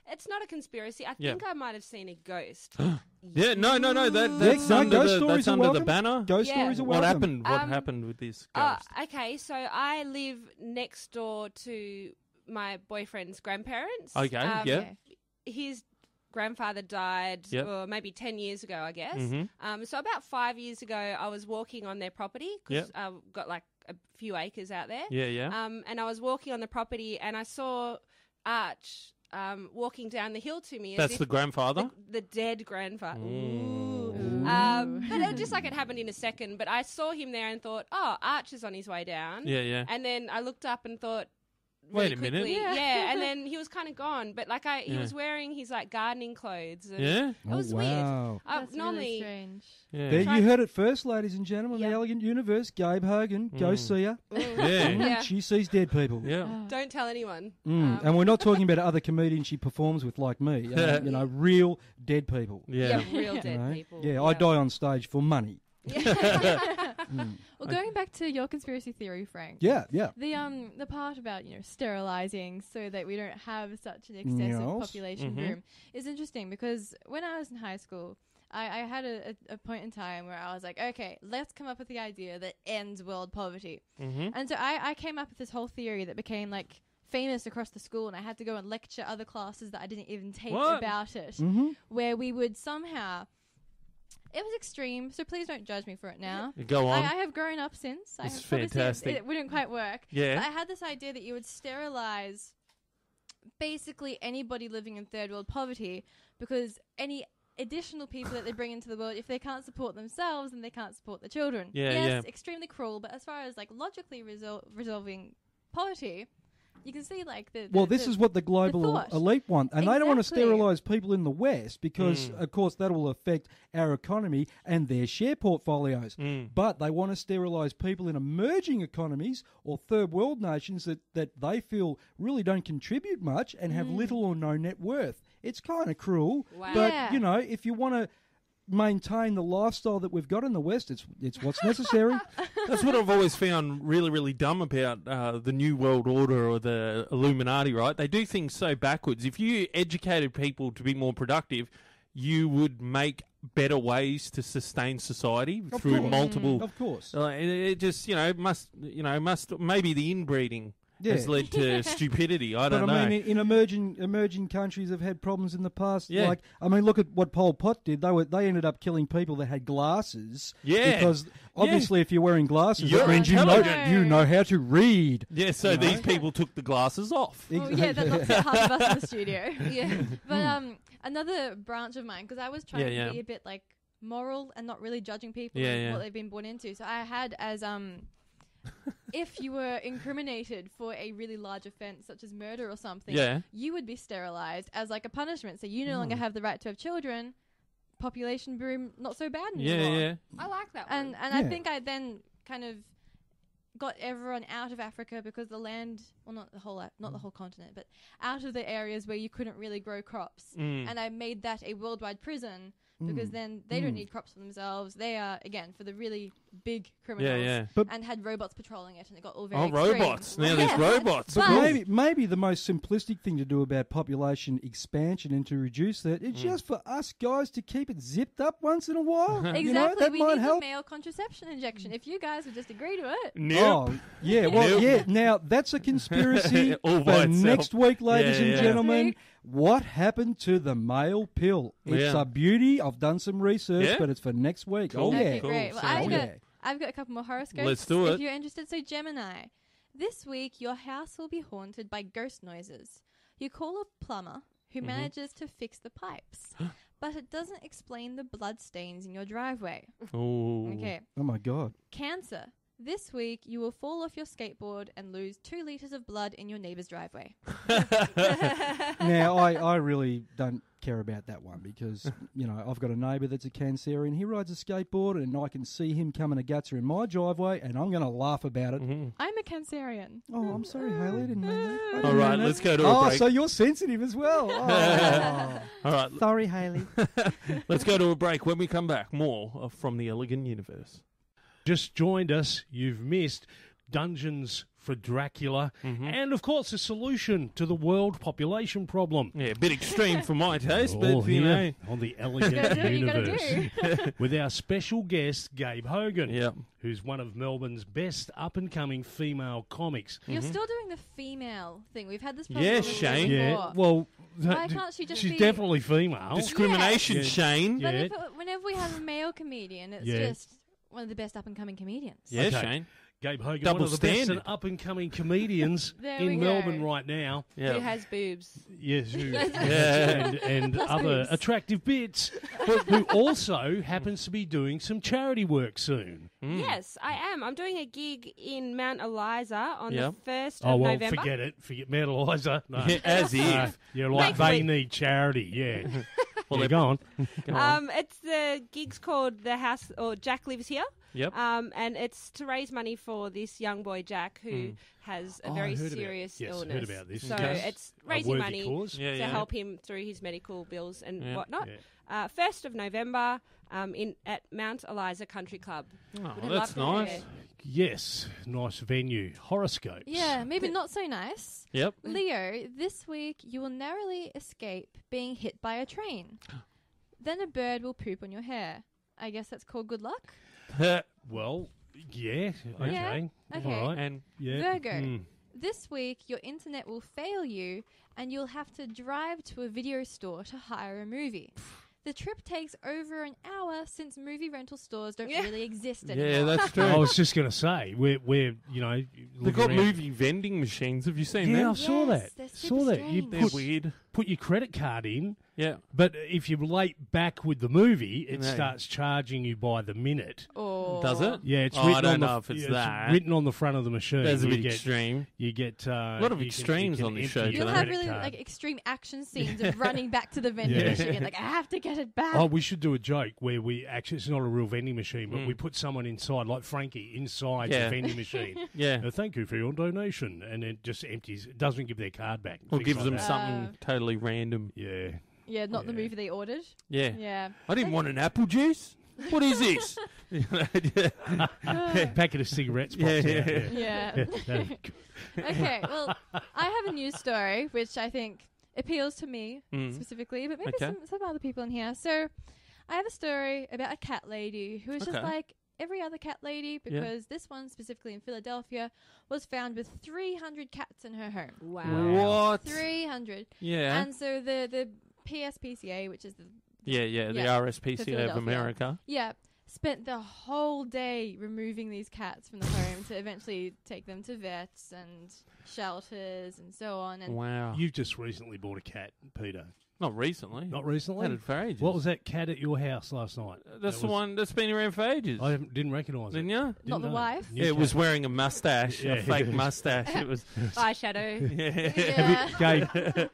It's not a conspiracy. I think I might have seen a ghost. No. That's under the banner. Ghost stories are welcome. What happened with this ghost? Okay, so I live next door to my boyfriend's grandparents. Okay, His grandfather died maybe 10 years ago, I guess. So about 5 years ago, I was walking on their property because I've got like a few acres out there. And I was walking on the property and I saw Arch walking down the hill to me. That's the grandfather? The dead grandfather. Ooh. But it was just like it happened in a second. But I saw him there and thought, oh, Arch is on his way down. Yeah. And then I looked up and thought, wait a minute. Yeah, and then he was kind of gone. But like he was wearing his like gardening clothes. And Yeah? It was wow. weird. That's Normally, really strange. Yeah. There you heard it first, ladies and gentlemen. The Elegant Universe, Gabe Hogan. Go see her. Yeah. She sees dead people. Yeah. don't tell anyone. And we're not talking about other comedians she performs with like me. Real dead people. Yeah. Real dead people. Yeah, I die on stage for money. Well, going back to your conspiracy theory, Frank. Yeah. The part about sterilizing so that we don't have such an excessive population boom is interesting because when I was in high school, I had a point in time where I was like, okay, let's come up with the idea that ends world poverty. And so I came up with this whole theory that became like famous across the school, and I had to go and lecture other classes that I didn't even take about it, where we would somehow... It was extreme, so please don't judge me for it now. Go on. I have grown up since. It's fantastic. It wouldn't quite work. Yeah. But I had this idea that you would sterilize basically anybody living in third world poverty, because any additional people that they bring into the world, if they can't support themselves, then they can't support the children. Yes, extremely cruel, but as far as like logically resolving poverty, you can see like this is what the global elite want, and they don't want to sterilise people in the West because, of course, that will affect our economy and their share portfolios. But they want to sterilise people in emerging economies or third world nations that they feel really don't contribute much and have little or no net worth. It's kind of cruel, but if you want to maintain the lifestyle that we've got in the West, it's what's necessary. That's what I've always found really, really dumb about the New World Order or the Illuminati, right? They do things so backwards. If you educated people to be more productive, you would make better ways to sustain society through multiple... Of course. It just, must maybe the inbreeding has led to stupidity. I don't know. But I mean, in emerging countries have had problems in the past. Yeah. Like, I mean, look at what Pol Pot did. They ended up killing people that had glasses. Yeah. Because obviously, if you're wearing glasses, that means you know how to read. Yeah. So these people took the glasses off. Well, yeah, that's not half of us in the studio. Yeah. But another branch of mine, because I was trying to be a bit like moral and not really judging people and what they've been born into. So I had as if you were incriminated for a really large offence such as murder or something, you would be sterilised as like a punishment. So you no longer have the right to have children. Population boom, not so bad anymore. Yeah. I like that one. And I think I then kind of got everyone out of Africa because the land, well, not the whole continent, but out of the areas where you couldn't really grow crops. And I made that a worldwide prison because then they don't need crops for themselves. They are, again, for the really big criminals. And had robots patrolling it, and it got all very extreme. Robots. Now there's robots. But maybe the most simplistic thing to do about population expansion and to reduce that is just for us guys to keep it zipped up once in a while. Exactly. That we might need help. the male contraception injection. If you guys would just agree to it. Nope. Oh, yeah. Well, now that's a conspiracy for next week, ladies and gentlemen. What happened to the male pill? It's a beauty. I've done some research, but it's for next week. Cool. Okay, great. Well, I've got a couple more horoscopes. Let's do it. If you're interested. So Gemini, this week your house will be haunted by ghost noises. You call a plumber who manages to fix the pipes, but it doesn't explain the blood stains in your driveway. Oh. Okay. Oh my God. Cancer. This week, you will fall off your skateboard and lose 2 litres of blood in your neighbour's driveway. Now, I really don't care about that one because, I've got a neighbour that's a Cancerian. He rides a skateboard and I can see him coming a gutter in my driveway and I'm going to laugh about it. I'm a Cancerian. Oh, I'm sorry, Hayley. I didn't mean that. All right, let's go to a break. Oh, so you're sensitive as well. Oh. All right. Sorry, Hayley. Let's go to a break. When we come back, more from the Elegant Universe. Just joined us, you've missed Dungeons for Dracula, and of course a solution to the world population problem. Yeah, a bit extreme for my taste, but on the Elegant Universe with our special guest Gabe Hogan, who's one of Melbourne's best up-and-coming female comics. You're still doing the female thing. We've had this problem with Shane. Yeah, well, why can't she just she's be definitely female. Discrimination, Shane. But whenever we have a male comedian, it's just one of the best up-and-coming comedians. Yeah, Shane. Gabe Hogan, Double one of the best standard. and up-and-coming comedians in Melbourne right now. Who has boobs. Yes, and other boobs. attractive bits, who also happens to be doing some charity work soon. Yes, I am. I'm doing a gig in Mount Eliza on the 1st Oh, of well, November. forget it. Forget Mount Eliza. No. As if. You're like, they need charity, yeah. Well, go on. It's the gig's called The House, or Jack Lives Here. Yep. And it's to raise money for this young boy, Jack, who has a very serious illness. Heard about this. So it's raising money to help him through his medical bills and whatnot. 1st of November at Mount Eliza Country Club. Oh, that's nice. Yes, nice venue. Horoscopes. Yeah, maybe not so nice. Yep. Leo, this week you will narrowly escape being hit by a train. Then a bird will poop on your hair. I guess that's called good luck? Well, yeah, okay. Okay. All right. And Virgo, this week your internet will fail you and you'll have to drive to a video store to hire a movie. The trip takes over an hour since movie rental stores don't really exist anymore. yeah, that's true. I was just going to say, we're They've got movie vending machines. Have you seen them? I saw that. They're Saw super that. You strange. They're weird. put your credit card in, Yeah. but if you're late back with the movie, it No. starts charging you by the minute. Or Does it? Yeah, it's Oh, I written don't on the know if it's that. written on the front of the machine. That's a You bit get- extreme. You get A lot of extremes on this show empty your you'll today. have credit really card. like extreme action scenes of running back to the vending Yeah. machine. Like, I have to get it back. Oh, we should do a joke where we actually, it's not a real vending machine, but we put someone inside, like Frankie, inside Yeah. the vending machine. Yeah. Thank you for your donation. And it just empties, it doesn't give their card back. Or things gives like them that. something totally random. Yeah. Yeah, not the movie they ordered. Yeah. Yeah. I didn't want an apple juice. What is this? Packet of cigarettes pops out. Yeah. Okay, well, I have a news story which I think appeals to me specifically, but maybe some other people in here. So, I have a story about a cat lady who is just like every other cat lady because this one, specifically in Philadelphia, was found with 300 cats in her home. Wow. What? 300. Yeah. And so the PSPCA, which is the the for RSPCA of Philadelphia. America. Yeah, spent the whole day removing these cats from the home to eventually take them to vets and shelters and so on. And Wow. You've just recently bought a cat, Peter. Not recently. Not recently? Had it for ages. What was that cat at your house last night? That's the one that's been around for ages. I didn't recognise it. Didn't you? Not the know. wife? New Yeah, it cat. was wearing a mustache, Yeah. a fake mustache. It was. Eyeshadow. Yeah.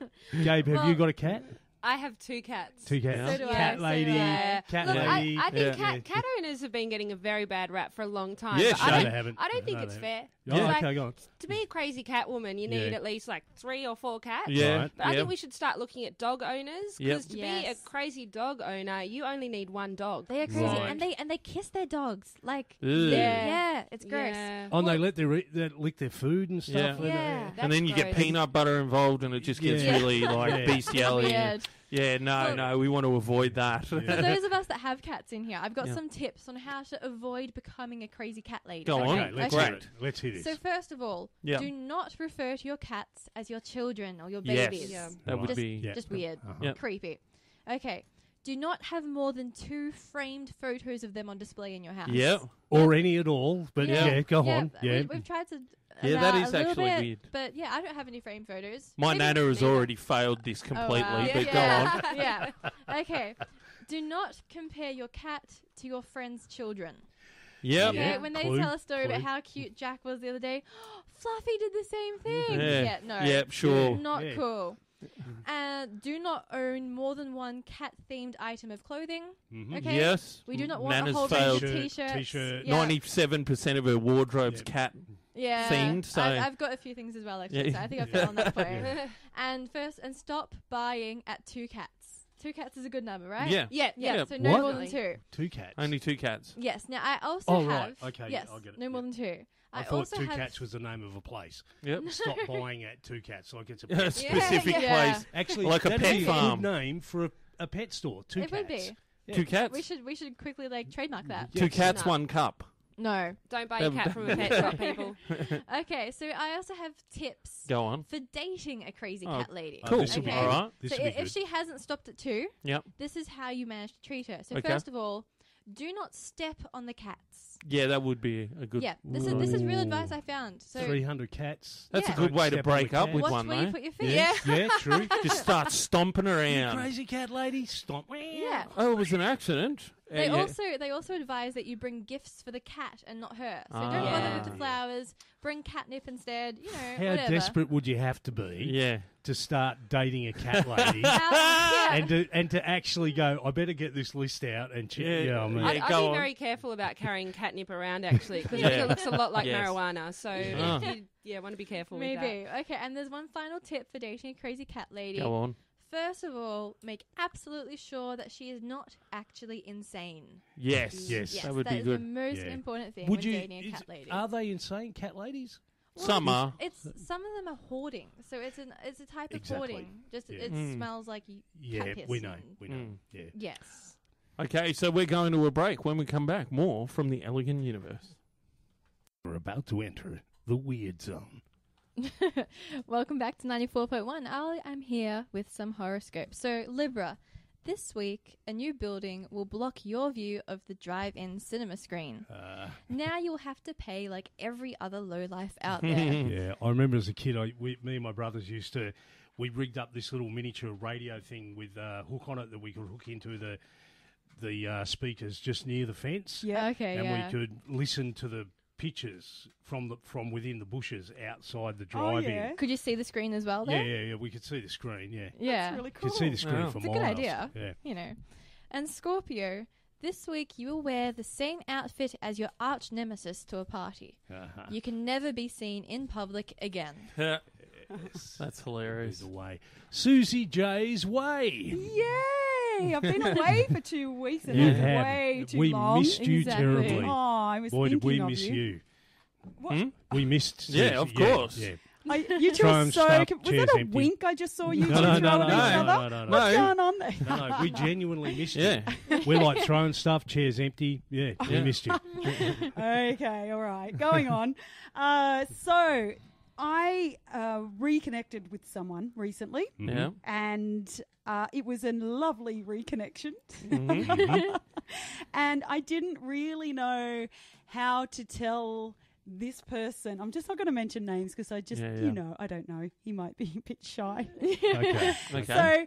Gabe, have you got a cat? I have 2 cats. 2 cats. So do I, Cat so lady. do I. Cat Look, lady. I think Yeah. cat owners have been getting a very bad rap for a long time. Yeah, but sure. I No, don't, they haven't. I don't think No, it's they fair. Oh, Like, okay, go on. to be a crazy cat woman, you need Yeah. at least like 3 or 4 cats. Yeah. Right. But I think we should start looking at dog owners Yep. because to be Yes. a crazy dog owner, you only need 1 dog. They are crazy, Right. and they kiss their dogs. Like, Ugh. yeah, it's gross. Yeah. Oh, and they let they lick their food and stuff. Yeah. Yeah. And then you get gross. peanut butter involved, and it just gets Yeah. really like Yeah. bestiality. Weird. Yeah, no, we want to avoid that. For those of us that have cats in here, I've got Yeah. some tips on how to avoid becoming a crazy cat lady. Go on. Okay, let's Okay. hear it. Let's hear this. So first of all, Yeah. do not refer to your cats as your children or your Yes. babies. Yeah. That would Just, be. Yeah. just weird, Yep. creepy. Okay, do not have more than 2 framed photos of them on display in your house. Yeah. Or any at all, but Yeah. go on. Yeah. We've tried to. Yeah, allow that a is little actually bit, weird. But yeah, I don't have any framed photos. My Maybe nana has neither. already failed this completely, Oh, wow. but yeah. go on. Yeah. Okay. Do not compare your cat to your friend's children. Yep. Okay, Yeah, when they clue, tell a story about clue. how cute Jack was the other day, Fluffy did the same thing. Yeah. No. Yep, sure. Not Yeah. cool. Do not own more than 1 cat-themed item of clothing. Mhm. Okay. Yes. We do not want Nana's a whole failed. range of t-shirts. T-shirt. Yeah. 97% of her wardrobe's Yeah. cat. Yeah. themed, so- I've got a few things as well, actually. Yeah. So I think I've got on that point. Yeah. And stop buying at 2 cats. 2 cats is a good number, right? Yeah. Yeah, Yeah. Yeah. So no What? more than 2. 2 cats. Only 2 cats. Yes. Now I also Oh, have. right. Okay, Yes. I'll get it. No more Yeah. than 2. I thought also 2 have. cats was the name of a place. Yep. Stop buying at 2 cats like it's a A pet. specific Yeah. place. Actually, Like a that'd pet be farm. a good name for a pet store. 2 It cats. would be. Yeah. 2 cats. We should quickly trademark that. 2 cats, No. 1 cup. No. Don't buy your cat from a pet shop, people. Okay, so I also have tips Go on. for dating a crazy Oh, cat lady. Cool. This will be Okay. good. All right. This So will be if good. she hasn't stopped at 2, Yep. this is how you manage to treat her. So Okay. first of all, Do not step on the cats. Yeah, that would be a good... Yeah, this is real advice I found. So 300 cats. That's a good way to break up with watch one, where though. you put your feet. Yeah, true. Just start stomping around. You crazy cat lady, stomp. Yeah. Oh, it was an accident. They also advise that you bring gifts for the cat and not her. So don't bother with the flowers. Bring catnip instead. You know, How whatever. desperate would you have to be to start dating a cat lady and to actually go, I better get this list out and check. I mean, I'd be very careful about carrying catnip around, actually, because it looks a lot like marijuana. So, want to be careful with that. Maybe. Okay, and there's one final tip for dating a crazy cat lady. Go on. First of all, make absolutely sure that she is not actually insane. Yes, that would be good. That is the most important thing when dating a cat lady. Are they insane, cat ladies? Well, some are. Some of them are hoarding, so it's a type of hoarding. Just it smells like cat piss. we know. Yeah. Yes. Okay, so we're going to a break. When we come back, more from the Elegant Universe. We're about to enter the weird zone. Welcome back to 94.1. I'm here with some horoscopes. So, Libra, this week, a new building will block your view of the drive-in cinema screen. Now you'll have to pay like every other lowlife out there. Yeah, I remember as a kid, me and my brothers we rigged up this little miniature radio thing with a hook on it that we could hook into the speakers just near the fence. Yeah, okay, and we could listen to the pictures from within the bushes outside the drive-in. Oh, yeah. Could you see the screen as well there? Yeah, we could see the screen, Yeah. That's really cool. Could see the screen from It's a miles. good idea. Yeah. You know. And Scorpio, this week you will wear the same outfit as your arch nemesis to a party. You can never be seen in public again. Yes. That's hilarious. The way. Susie J's way. Yay! I've been away for 2 weeks and You that's have. way too We long. missed you terribly. Oh, I was Boy, thinking did we of miss you. What? We missed Susie. Yeah, of course. Yeah. You two are so... Was that a empty. wink I just saw you two No, throw at each other? no. What's going on there? No, we genuinely missed you. We're like throwing stuff, chairs empty. Yeah, we missed you. Okay, all right. Going on. So I reconnected with someone recently. Yeah. And it was a lovely reconnection. And I didn't really know how to tell this person. I'm just not going to mention names because I just, I don't know. He might be a bit shy. Okay. So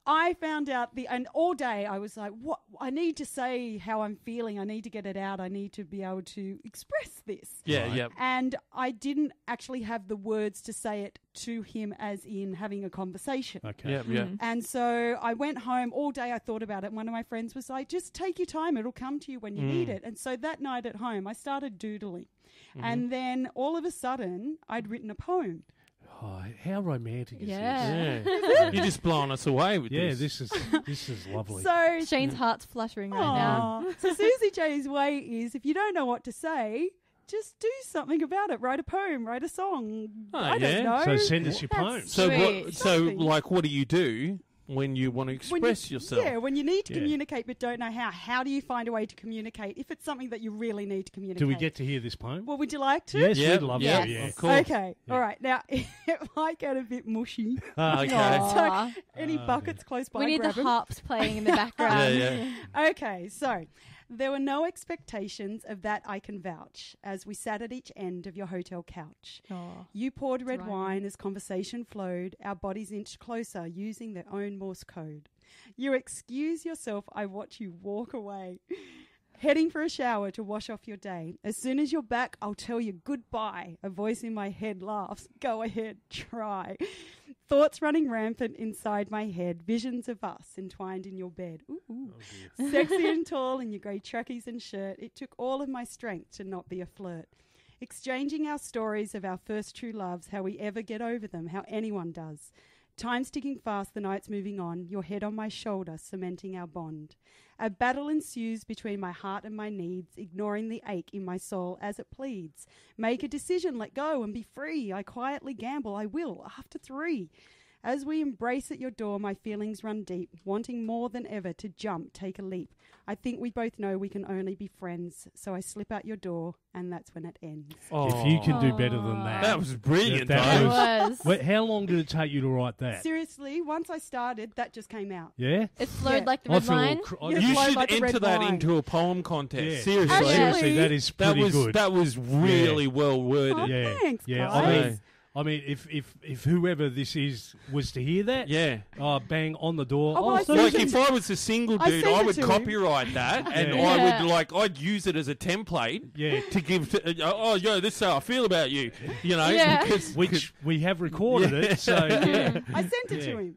I found out and all day I was like, what? I need to say how I'm feeling. I need to get it out. I need to be able to express this. Yeah. And I didn't actually have the words to say it to him as in having a conversation. Okay. Yeah. And so I went home all day. I thought about it. And one of my friends was like, just take your time. It'll come to you when you need it. And so that night at home, I started doodling. And then all of a sudden, I'd written a poem. Oh, how romantic is this? Yeah. You're just blowing us away with this. Yeah, this is lovely. So Shane's heart's fluttering right now. So Susie J's way is, if you don't know what to say, just do something about it. Write a poem, write a song. I don't know. So send us your poem. So Something. what do you do when you want to express yourself? Yeah, when you need to communicate but don't know how do you find a way to communicate if it's something that you really need to communicate? Do we get to hear this poem? Well, would you like to? Yes, we'd love Yes. to. Yeah. Of course. Okay, all right. Now, it might get a bit mushy. Okay. So, any buckets close by, We need grab the 'em. harps playing in the background. Yeah. Okay, so there were no expectations of that I can vouch as we sat at each end of your hotel couch. Oh. You poured red Right. wine as conversation flowed, our bodies inched closer using their own Morse code. You excuse yourself, I watch you walk away. Heading for a shower to wash off your day. As soon as you're back, I'll tell you goodbye. A voice in my head laughs. Go ahead, try. Thoughts running rampant inside my head. Visions of us entwined in your bed. Ooh. Sexy and tall in your grey trackies and shirt. It took all of my strength to not be a flirt. Exchanging our stories of our first true loves, how we ever get over them, how anyone does. Time's ticking fast, the night's moving on, your head on my shoulder, cementing our bond. A battle ensues between my heart and my needs, ignoring the ache in my soul as it pleads. Make a decision, let go and be free. I quietly gamble, I will, after 3. As we embrace at your door, my feelings run deep, wanting more than ever to jump, take a leap. I think we both know we can only be friends, so I slip out your door, and that's when it ends. Oh. If you can do better than that. That was brilliant. That was. Wait, how long did it take you to write that? Seriously, once I started, that just came out. Yeah? It flowed like the red line. You should enter that into a poem contest. Yeah. Seriously. Seriously, that is pretty good. That was really well worded. Oh, yeah. thanks, yeah. guys. I mean, if whoever this is was to hear that, bang on the door. Oh, well, like if I was a single dude, I would copyright that, and I would I'd use it as a template, to give to. This is how I feel about you, you know, which we have recorded it. So I sent it to him,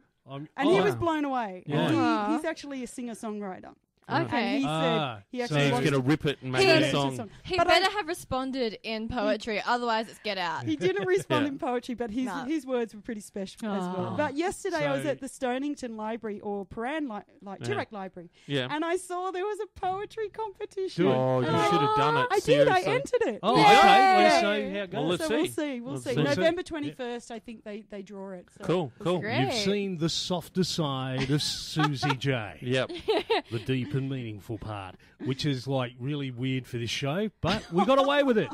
and he was blown away. Yeah. He's actually a singer-songwriter. Okay. And he said he actually he's going to rip it and make a song. He better have responded in poetry, otherwise it's get out. He didn't respond in poetry, but his words were pretty special as well. But yesterday I was at the Stonington Library, or Paran Toorak Library, and I saw there was a poetry competition. Oh, you should have done it. I did. I entered it. Oh, okay. Let's see how it goes. Well, we'll see. November 21st, I think they draw it. So. Cool. Great. You've seen the softer side of Susie J. Yep. The deep and meaningful part, which is like really weird for this show, but we got away with it.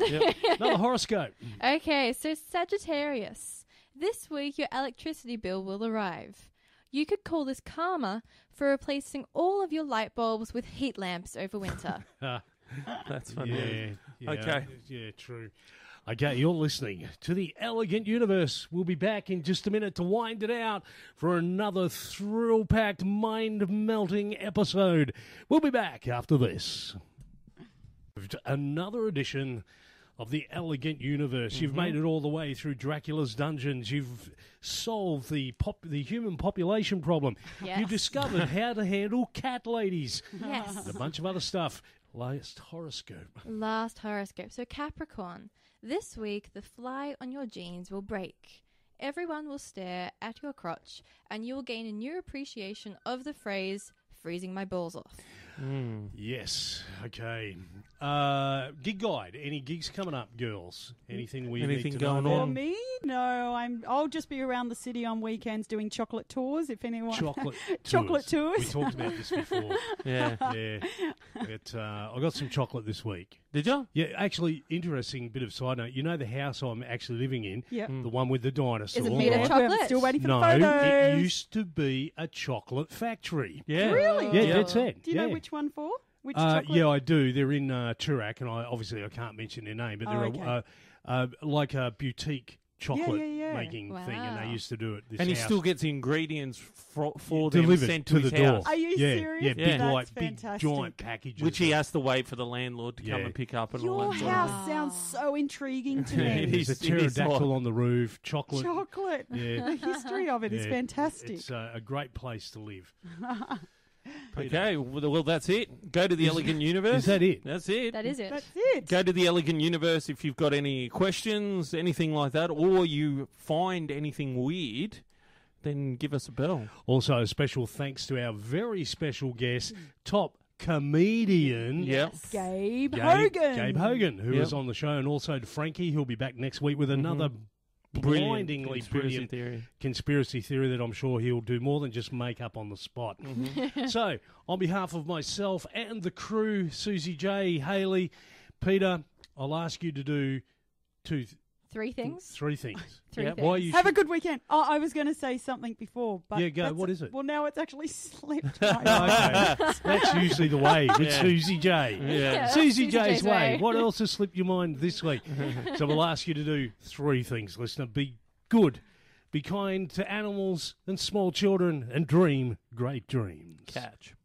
Another horoscope. Okay, so Sagittarius. This week your electricity bill will arrive. You could call this karma for replacing all of your light bulbs with heat lamps over winter. That's funny. Yeah. Okay. Yeah, true. Okay, you're listening to The Elegant Universe. We'll be back in just a minute to wind it out for another thrill-packed, mind-melting episode. We'll be back after this. Another edition of The Elegant Universe. You've made it all the way through Dracula's dungeons. You've solved the human population problem. Yes. You've discovered how to handle cat ladies. Yes. And a bunch of other stuff. Last horoscope. So Capricorn. This week, the fly on your jeans will break. Everyone will stare at your crotch, and you will gain a new appreciation of the phrase, freezing my balls off. Yes. Okay. Gig guide. Any gigs coming up, girls? Anything need to going know on? For me, no. I'll just be around the city on weekends doing chocolate tours. If anyone chocolate tours. We talked about this before. Yeah. But I got some chocolate this week. Did you? Yeah, actually, interesting bit of side note. You know the house I'm actually living in? Yeah. The one with the dinosaur. Is it made of I'm chocolate? still waiting for No, the photos. it used to be a chocolate factory. Yeah. Really? Yeah, that's it. Do you know which one for? Which chocolate? Yeah, I do. They're in Toorak, and I can't mention their name, but they're like a boutique chocolate making thing, and they used to do it. And he still gets ingredients for them delivered sent to his the door. house. Are you serious? Yeah, big That's like big fantastic. giant packages, Which he has to wait for the landlord to come and pick up and all Your that sort of house sounds so intriguing to It me. is. There's a pterodactyl on the roof, chocolate. Yeah. The history of it is fantastic. It's a great place to live. Okay, well, that's it. Go to the Elegant Universe. Is that it? That's it. That is it. That's it. Go to the Elegant Universe if you've got any questions, anything like that, or you find anything weird, then give us a bell. Also, a special thanks to our very special guest, top comedian, Gabe Hogan. Gabe Hogan, who is on the show, and also to Frankie, who'll be back next week with another blindingly brilliant conspiracy theory that I'm sure he'll do more than just make up on the spot. So, on behalf of myself and the crew, Susie J, Haley, Peter, I'll ask you to do Three things. Three things. Three things. Why you Have a good weekend. Oh, I was going to say something before, but go. What is it? Well, now it's actually slipped. Okay. That's usually the way with Susie J. Yeah, Susie Susie J's J's way. way. What else has slipped your mind this week? So we'll ask you to do three things, listener. Be good, be kind to animals and small children, and dream great dreams. Catch.